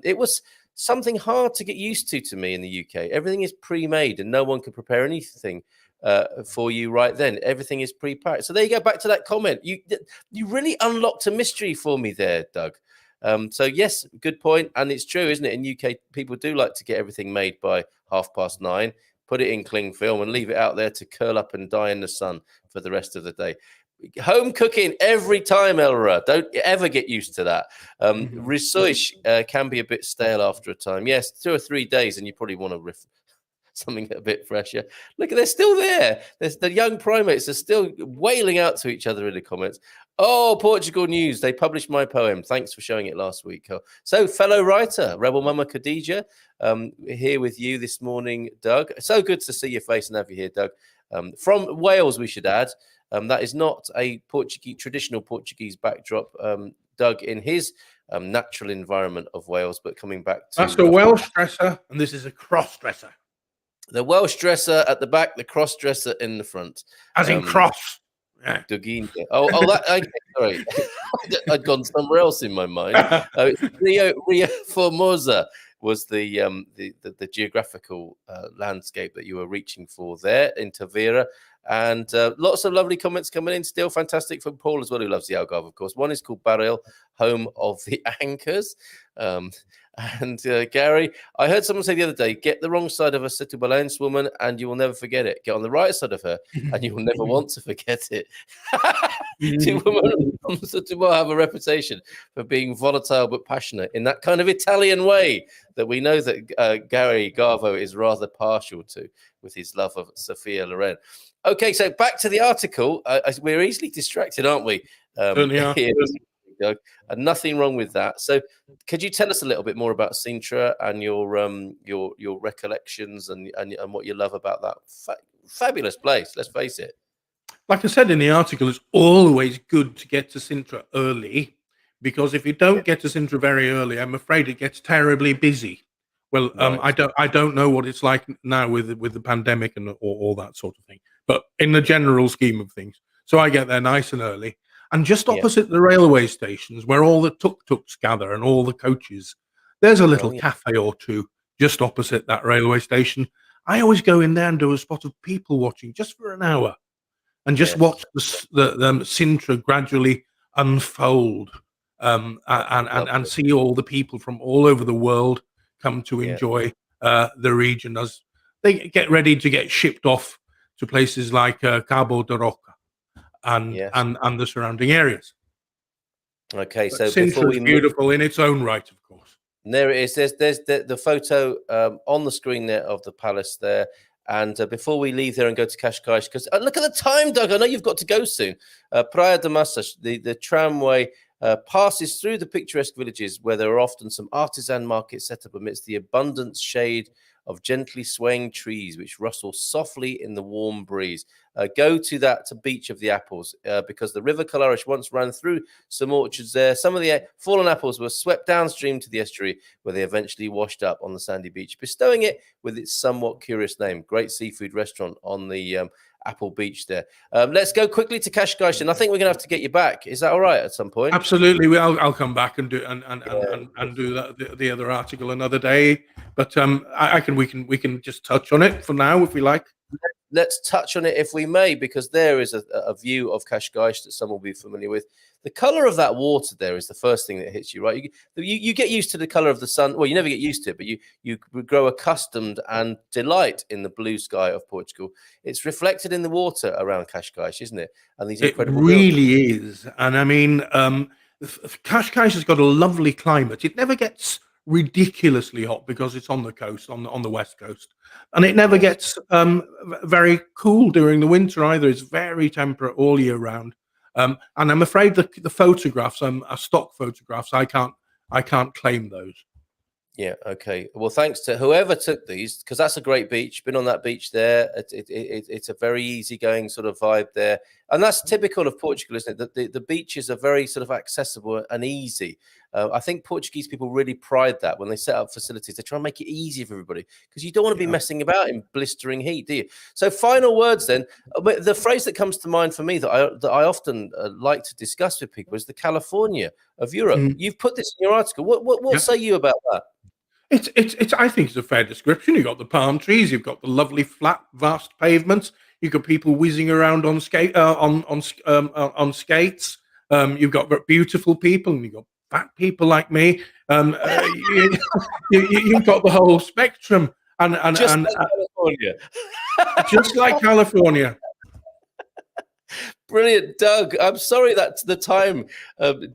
It was something hard to get used to me in the UK. Everything is pre-made and no one can prepare anything for you right then. Everything is pre-packed. So there you go, back to that comment. You really unlocked a mystery for me there, Doug. So yes, good point. And it's true, isn't it? In UK, people do like to get everything made by 9:30, put it in cling film and leave it out there to curl up and die in the sun for the rest of the day. Home cooking every time, Elra. Don't ever get used to that. Rissoish can be a bit stale after a time. Yes, 2 or 3 days, and you probably want to something a bit fresher. Look, they're still there. The young primates are still wailing out to each other in the comments. Oh, Portugal news. They published my poem. Thanks for showing it last week. So, fellow writer, Rebel Mama Khadija, here with you this morning, Doug. So good to see your face and have you here, Doug. From Wales, we should add. That is not a traditional Portuguese backdrop, Doug, in his natural environment of Wales, but coming back to... That's a Welsh dresser, and this is a cross-dresser. The Welsh dresser at the back, the cross dresser in the front. As in cross. Yeah. That. Okay, sorry, I'd gone somewhere else in my mind. Rio Formosa was the geographical landscape that you were reaching for there in Tavira. And lots of lovely comments coming in. Still fantastic from Paul as well, who loves the Algarve, of course. One is called Baril, home of the anchors. And Gary, I heard someone say the other day, get the wrong side of a Situbalense woman and you will never forget it. Get on the right side of her and you will never want to forget it. Two women from Setúbal have a reputation for being volatile but passionate in that kind of Italian way that we know that Gary Garvo is rather partial to with his love of Sophia Loren. Okay, so back to the article. We're easily distracted, aren't we? Here, Doug, and nothing wrong with that. So, could you tell us a little bit more about Sintra and your recollections and what you love about that fabulous place? Let's face it. Like I said in the article, it's always good to get to Sintra early, because if you don't get to Sintra very early, I'm afraid it gets terribly busy. Well, right. I don't know what it's like now with the pandemic and all that sort of thing, but in the general scheme of things, so I get there nice and early. And just opposite the railway stations, where all the tuk-tuks gather and all the coaches, there's a little cafe or two just opposite that railway station. I always go in there and do a spot of people watching just for an hour and just watch the Sintra gradually unfold and see all the people from all over the world come to enjoy the region as they get ready to get shipped off to places like Cabo de Roca and the surrounding areas. Okay, so Sintra is beautiful in its own right, of course. And there it is. There's the photo on the screen there of the palace there. And before we leave there and go to Cascais, because look at the time, Doug. I know you've got to go soon. Praia de Massas, the tramway passes through the picturesque villages where there are often some artisan markets set up amidst the abundant shade of gently swaying trees which rustle softly in the warm breeze. Go to that beach of the apples because the River Calarish once ran through some orchards there. Some of the fallen apples were swept downstream to the estuary where they eventually washed up on the sandy beach, bestowing it with its somewhat curious name. Great seafood restaurant on the Apple Beach there. Let's go quickly to Cascais, and I think we're going to have to get you back. Is that all right at some point? Absolutely. I'll come back and do the other article another day. But we can just touch on it for now if we like. let's touch on it if we may, because there is a view of Cascais that some will be familiar with. The color of that water there is the first thing that hits you, right? You get used to the color of the sun. Well, you never get used to it, but you grow accustomed and delight in the blue sky of Portugal. It's reflected in the water around Cascais, isn't it? And these incredible really is. And I mean, Cascais has got a lovely climate. It never gets ridiculously hot because it's on the coast, on the west coast, and it never gets very cool during the winter either. It's very temperate all year round. And I'm afraid the photographs are stock photographs. I can't claim those. Yeah. Okay. Well, thanks to whoever took these, because that's a great beach. Been on that beach there. It's a very easygoing sort of vibe there, and that's typical of Portugal, isn't it? That the beaches are very sort of accessible and easy. I think Portuguese people really pride that when they set up facilities. They try and make it easy for everybody because you don't want to be messing about in blistering heat, do you? So, final words then. The phrase that comes to mind for me that I often like to discuss with people is the California of Europe. You've put this in your article. What say you about that? It's I think it's a fair description. You've got the palm trees, you've got the lovely flat, vast pavements, you've got people whizzing around on skates. You've got beautiful people, and you've got fat people like me. You've got the whole spectrum, and just like California. Just like California. Brilliant, Doug. I'm sorry that the time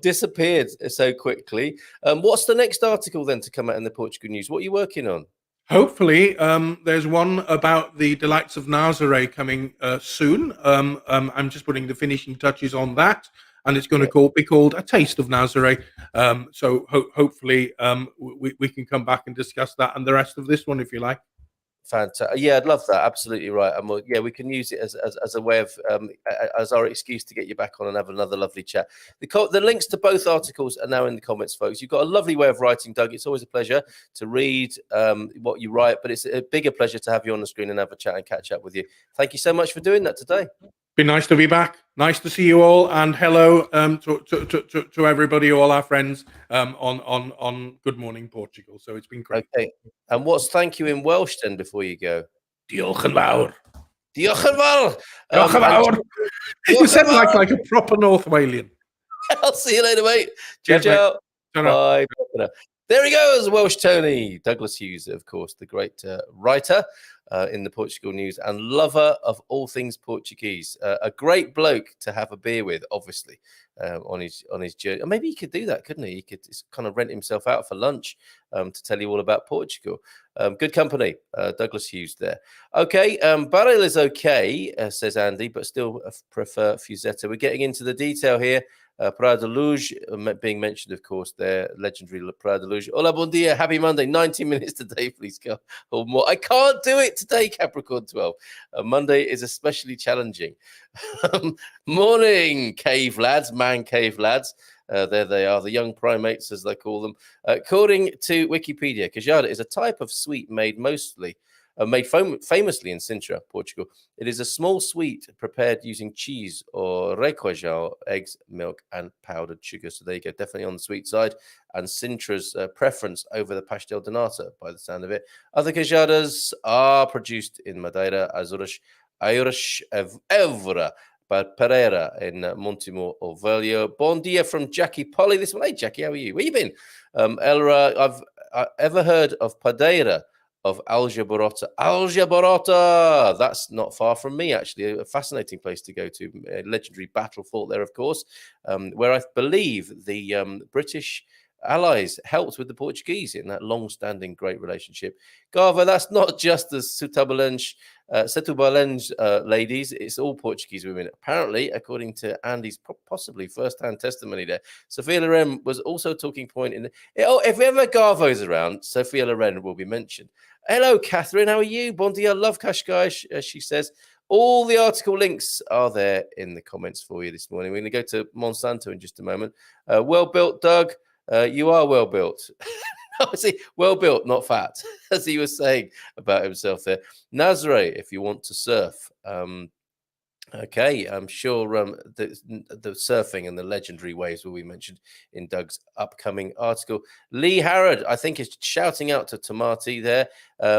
disappeared so quickly. What's the next article then to come out in the Portugal news? What are you working on? Hopefully, there's one about the delights of Nazaré coming soon. I'm just putting the finishing touches on that, and it's going to be called A Taste of Nazaré. So hopefully we can come back and discuss that and the rest of this one if you like. Fantastic. Yeah, I'd love that. Absolutely right. And we can use it as a way of as our excuse to get you back on and have another lovely chat. The links to both articles are now in the comments, folks. You've got a lovely way of writing, Doug. It's always a pleasure to read what you write, but it's a bigger pleasure to have you on the screen and have a chat and catch up with you. Thank you so much for doing that today. Been nice to be back. Nice to see you all, and hello to everybody, all our friends on Good Morning Portugal. So it's been great. Okay. And what's thank you in Welsh then before you go? Diolch yn fawr. Diolch yn fawr. Diolch yn fawr. You said like a proper North Walian. I'll see you later, mate. Cheers, ciao. Mate. Bye. There he goes, Welsh Tony. Douglas Hughes, of course, the great writer in the Portugal news and lover of all things Portuguese. A great bloke to have a beer with, obviously, on his journey. Or maybe he could do that, couldn't he? He could kind of rent himself out for lunch to tell you all about Portugal. Good company, Douglas Hughes there. Okay, Barrel is okay, says Andy, but still prefer Fusetta. We're getting into the detail here. Praia de Luz being mentioned, of course, there. Legendary Praia de Luz. Hola, bon dia. Happy Monday. 90 minutes today, please go. Or more. I can't do it today, Capricorn 12. Monday is especially challenging. Morning, cave lads, man cave lads. There they are, the young primates, as they call them. According to Wikipedia, cajada is a type of sweet made famously in Sintra, Portugal. It is a small sweet prepared using cheese or requeijão, eggs, milk, and powdered sugar. So there you go, definitely on the sweet side. And Sintra's preference over the pastel de nata, by the sound of it. Other cajadas are produced in Madeira, Azores, Évora, Pereira in Montemor or Velho. Bon dia from Jackie Polly. This one, hey Jackie, how are you? Where you been? Elra, I've ever heard of Padeira of Aljabarota. Aljabarota! That's not far from me, actually. A fascinating place to go to. A legendary battle fought there, of course, where I believe the British allies helped with the Portuguese in that long-standing great relationship. Garva, that's not just the Setúbalense ladies, it's all Portuguese women. Apparently, according to Andy's possibly first-hand testimony there, Sophia Loren was also a talking point in if ever Garvo's around, Sophia Loren will be mentioned. Hello, Catherine, how are you? Bon dia, love Cascais, as she says. All the article links are there in the comments for you this morning. We're going to go to Monsanto in just a moment. Well built, Doug. You are well built. See, well built, not fat, as he was saying about himself there. Nazaré, if you want to surf. Okay, I'm sure the surfing and the legendary waves will be mentioned in Doug's upcoming article. Lee Harrod, I think, is shouting out to Tomati there.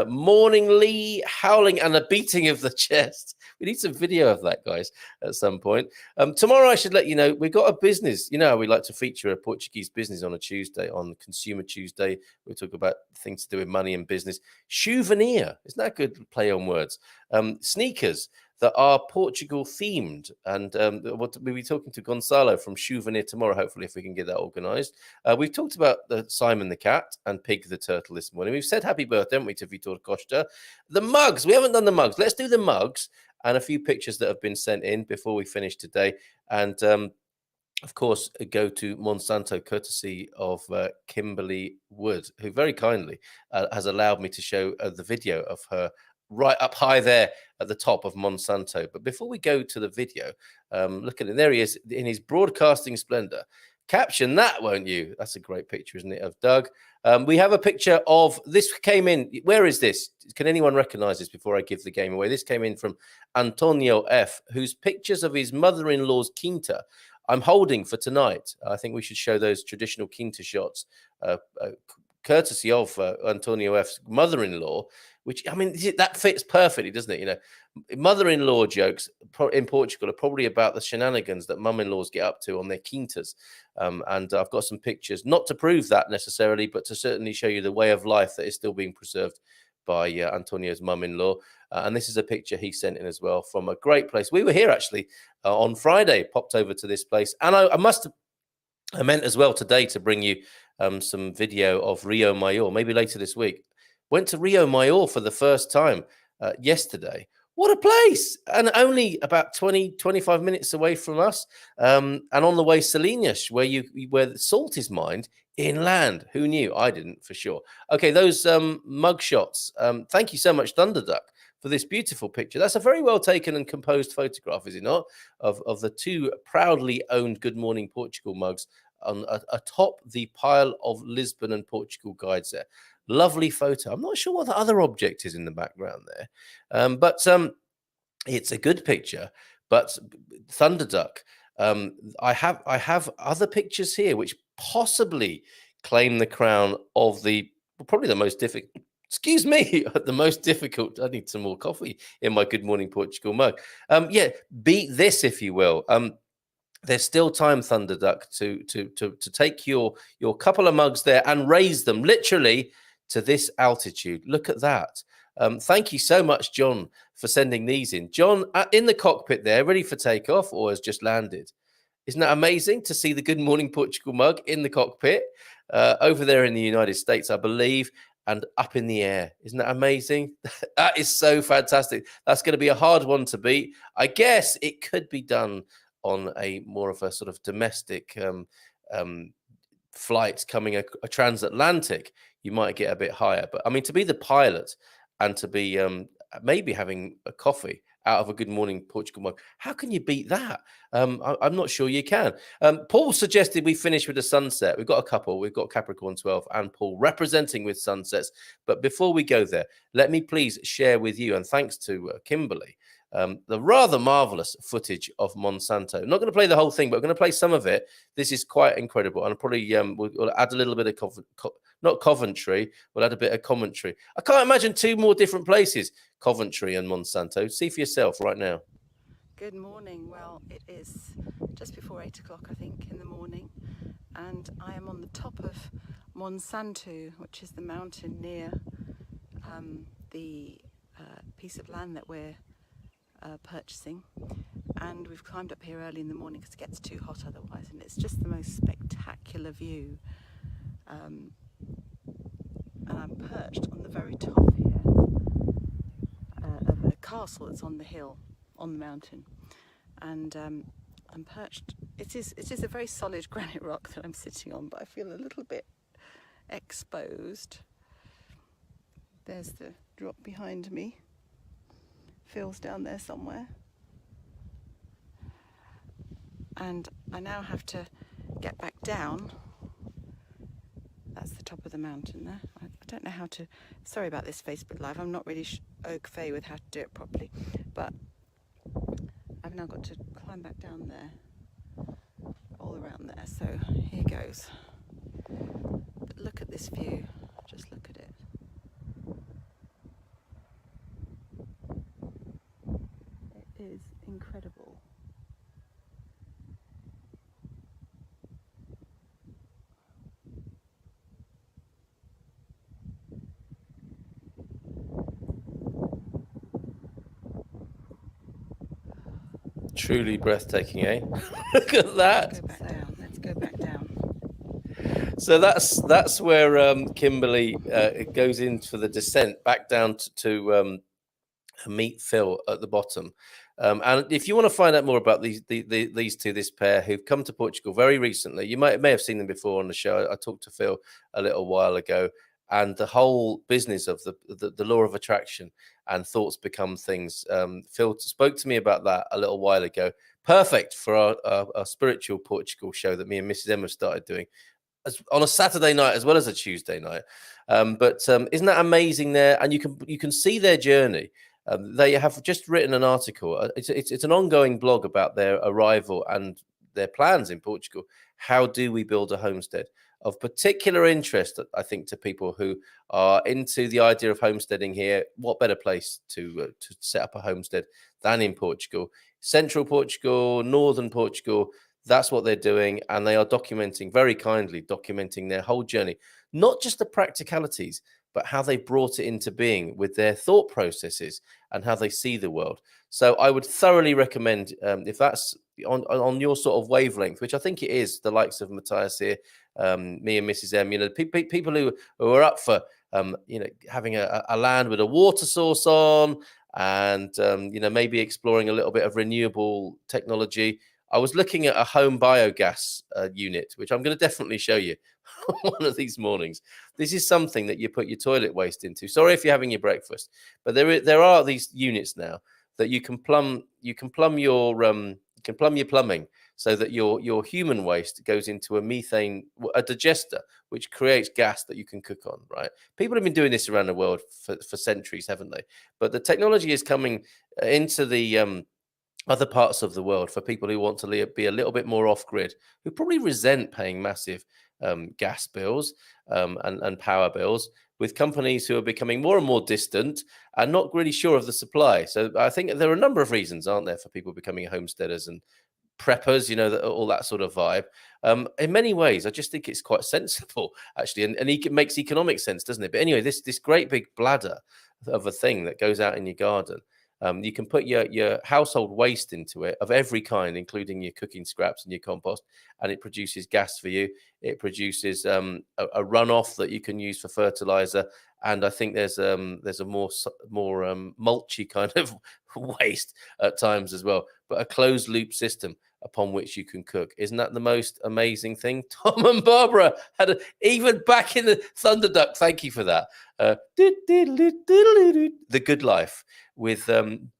Morning, Lee, howling and a beating of the chest. We need some video of that, guys, at some point. Tomorrow, I should let you know, we've got a business. You know how we like to feature a Portuguese business on a Tuesday, on Consumer Tuesday. We talk about things to do with money and business. Souvenir, isn't that a good play on words? Sneakers that are Portugal themed. And we'll be talking to Gonzalo from Souvenir tomorrow, hopefully, if we can get that organized. We've talked about Simon the cat and Pig the turtle this morning. We've said happy birthday, haven't we, to Vitor Costa? The mugs, we haven't done the mugs. Let's do the mugs and a few pictures that have been sent in before we finish today. And of course, go to Monsanto, courtesy of Kimberly Wood, who very kindly has allowed me to show the video of her right up high there at the top of Monsanto. But before we go to the video, look at it. There he is in his broadcasting splendor. Caption that, won't you? That's a great picture, isn't it, of Doug? We have a picture of this came in. Where is this? Can anyone recognize this before I give the game away? This came in from Antonio F., whose pictures of his mother-in-law's quinta I'm holding for tonight. I think we should show those traditional quinta shots, courtesy of Antonio F.'s mother-in-law, which, I mean, that fits perfectly, doesn't it? You know, mother-in-law jokes in Portugal are probably about the shenanigans that mum-in-laws get up to on their quintas. And I've got some pictures, not to prove that necessarily, but to certainly show you the way of life that is still being preserved by Antonio's mum-in-law. And this is a picture he sent in as well from a great place. We were here actually on Friday, popped over to this place. And I meant as well today to bring you some video of Rio Maior, maybe later this week. Went to Rio Maior for the first time yesterday. What a place! And only about 25 minutes away from us. And on the way, Salinas, where the salt is mined inland. Who knew? I didn't, for sure. Okay, those mug shots. Thank you so much, Thunderduck, for this beautiful picture. That's a very well taken and composed photograph, is it not? Of the two proudly owned Good Morning Portugal mugs on atop the pile of Lisbon and Portugal guides there. Lovely photo. I'm not sure what the other object is in the background there, but it's a good picture. But Thunderduck, I have other pictures here which possibly claim the crown of probably the most difficult. Excuse me, the most difficult. I need some more coffee in my Good Morning Portugal mug. Yeah, beat this, if you will. There's still time, Thunderduck, to take your couple of mugs there and raise them literally to this altitude. Look at that. Thank you so much, John, for sending these in. John, in the cockpit there, ready for takeoff, or has just landed. Isn't that amazing to see the Good Morning Portugal mug in the cockpit over there in the United States, I believe, and up in the air? Isn't that amazing? That is so fantastic. That's going to be a hard one to beat. I guess it could be done on a more of a sort of domestic flight coming a transatlantic. You might get a bit higher. But I mean, to be the pilot and to be maybe having a coffee out of a Good Morning Portugal mug, how can you beat that? I'm not sure you can. Paul suggested we finish with a sunset. We've got a couple. We've got Capricorn 12 and Paul representing with sunsets. But before we go there, let me please share with you, and thanks to Kimberly, the rather marvelous footage of Monsanto. I'm not going to play the whole thing, but I'm going to play some of it. This is quite incredible. And probably we'll add a little bit of not Coventry, we'll add a bit of commentary. I can't imagine two more different places, Coventry and Monsanto. See for yourself right now. Good morning. Well, it is just before 8 o'clock, I think, in the morning. And I am on the top of Monsanto, which is the mountain near the piece of land that we're purchasing. And we've climbed up here early in the morning because it gets too hot otherwise. And it's just the most spectacular view. And I'm perched on the very top here of a castle that's on the hill, on the mountain. And I'm perched. It is a very solid granite rock that I'm sitting on, but I feel a little bit exposed. There's the drop behind me. Phil's down there somewhere. And I now have to get back down. That's the top of the mountain there. I don't know how to... Sorry about this Facebook Live. I'm not really au fait with how to do it properly. But I've I've now got to climb back down there, all around there. So here goes. But look at this view. Just look at it. It is incredible. Truly breathtaking, eh? Look at that. Let's go back down. Let's go back down. So that's where Kimberly goes in for the descent back down to meet Phil at the bottom. And if you want to find out more about these two, this pair who've come to Portugal very recently, you may have seen them before on the show. I talked to Phil a little while ago, and the whole business of the law of attraction and thoughts become things. Phil spoke to me about that a little while ago. Perfect for our spiritual Portugal show that me and Mrs. Emma started doing on a Saturday night as well as a Tuesday night. But isn't that amazing there? And you can see their journey. They have just written an article. It's an ongoing blog about their arrival and their plans in Portugal. How do we build a homestead? Of particular interest, I think, to people who are into the idea of homesteading here. What better place to set up a homestead than in Portugal? Central Portugal, northern Portugal. That's what they're doing, and they are very kindly documenting their whole journey, not just the practicalities, but how they brought it into being with their thought processes and how they see the world. So I would thoroughly recommend, if that's on your sort of wavelength, which I think it is, the likes of Matthias here, me and Mrs. M, people who are up for, having a land with a water source on, and maybe exploring a little bit of renewable technology. I was looking at a home biogas unit, which I'm going to definitely show you one of these mornings. This is something that you put your toilet waste into. Sorry if you're having your breakfast, but there are these units now that you can plumb your plumbing so that your human waste goes into a digester, which creates gas that you can cook on. Right? People have been doing this around the world for centuries, haven't they? But the technology is coming into the other parts of the world for people who want to be a little bit more off-grid, who probably resent paying massive gas bills and power bills, with companies who are becoming more and more distant and not really sure of the supply. So I think there are a number of reasons, aren't there, for people becoming homesteaders and preppers, all that sort of vibe. In many ways, I just think it's quite sensible, actually, and it makes economic sense, doesn't it? But anyway, this great big bladder of a thing that goes out in your garden. You can put your household waste into it of every kind, including your cooking scraps and your compost, and it produces gas for you. It produces a runoff that you can use for fertilizer, and I think there's a more mulchy kind of waste at times as well, but a closed loop system upon which you can cook. Isn't that the most amazing thing? Tom and Barbara had even back in the Thunderduck. Thank you for that. The Good Life with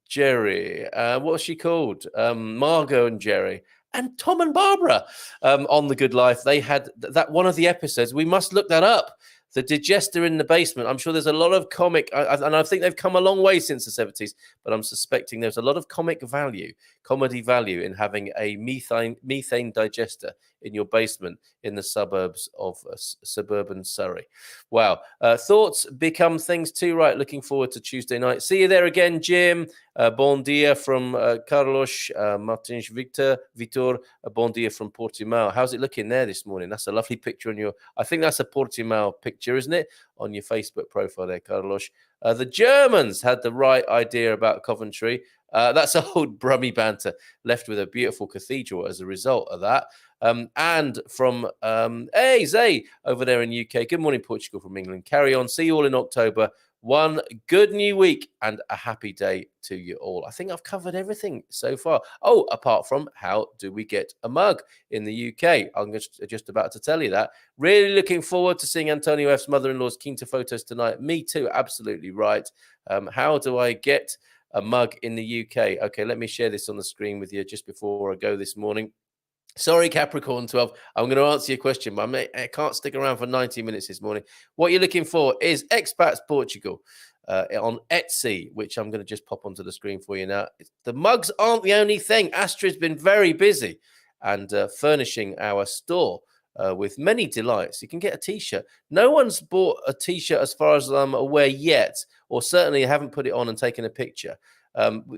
Jerry. What's she called? Margot and Jerry. And Tom and Barbara on The Good Life. They had that one of the episodes. We must look that up. The digester in the basement. I'm sure there's a lot of comic, and I think they've come a long way since the 70s, but I'm suspecting there's a lot of comedy value in having a methane digester in your basement in the suburbs of suburban Surrey. Wow. Thoughts become things too, right? Looking forward to Tuesday night. See you there again, Jim. Bon dia from Carlos Martins Vitor. Bon dia from Portimao. How's it looking there this morning? That's a lovely picture on I think that's a Portimao picture, isn't it? On your Facebook profile there, Carlos. The Germans had the right idea about Coventry. That's old Brummy banter, left with a beautiful cathedral as a result of that. And from hey, Zay over there in UK. Good morning, Portugal from England. Carry on. See you all in October. One good new week and a happy day to you all. I think I've covered everything so far. Oh, apart from how do we get a mug in the UK? I'm just about to tell you that. Really looking forward to seeing Antonio F's mother-in-law's keen to photos tonight. Me too, absolutely right. How do I get a mug in the UK? Okay, let me share this on the screen with you just before I go this morning. Sorry, Capricorn 12. I'm going to answer your question, but I can't stick around for 90 minutes this morning. What you're looking for is Expats Portugal. on Etsy, which I'm going to just pop onto the screen for you now. The mugs aren't the only thing. Astrid's been very busy and furnishing our store with many delights. You can get a T-shirt. No one's bought a T-shirt as far as I'm aware yet, or certainly haven't put it on and taken a picture.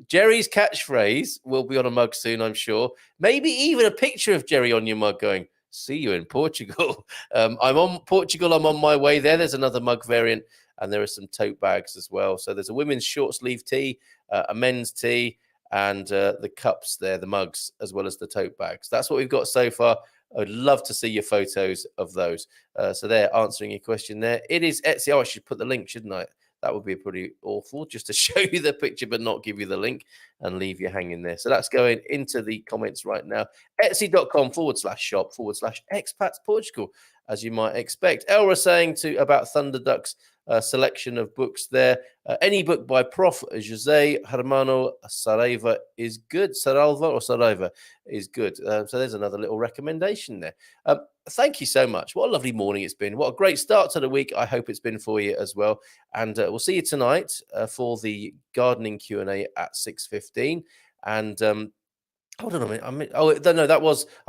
Jerry's catchphrase will be on a mug soon, I'm sure. Maybe even a picture of Jerry on your mug going, "See you in Portugal." I'm on Portugal. I'm on my way there. There's another mug variant, and there are some tote bags as well. So there's a women's short sleeve tee, a men's tee, and the cups there, the mugs, as well as the tote bags. That's what we've got so far. I'd love to see your photos of those. So they're answering your question there. It is Etsy. Oh, I should put the link, shouldn't I? That would be pretty awful just to show you the picture but not give you the link and leave you hanging there. So that's going into the comments right now. Etsy.com/shop/expats Portugal, as you might expect. Elra saying about Thunder Duck's selection of books there. Any book by Prof. Jose Hermano Saraiva is good. Saraiva is good. So there's another little recommendation there. Thank you so much. What a lovely morning it's been. What a great start to the week. I hope it's been for you as well. And we'll see you tonight for the gardening Q&A at 6:15. And hold on a minute. I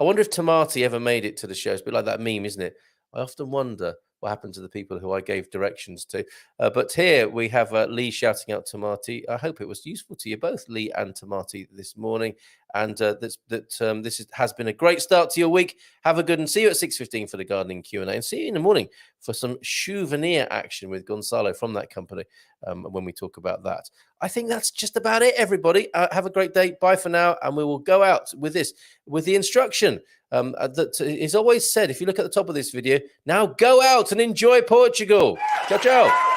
wonder if Tamati ever made it to the show. It's a bit like that meme, isn't it? I often wonder what happened to the people who I gave directions to. But here we have Lee shouting out Tamati. I hope it was useful to you both, Lee and Tamati, this morning. And this has been a great start to your week. Have a good and see you at 6:15 for the gardening Q&A. And see you in the morning for some souvenir action with Gonzalo from that company when we talk about that. I think that's just about it, everybody. Have a great day. Bye for now. And we will go out with the instruction that is always said. If you look at the top of this video, now go out and enjoy Portugal. Ciao, ciao.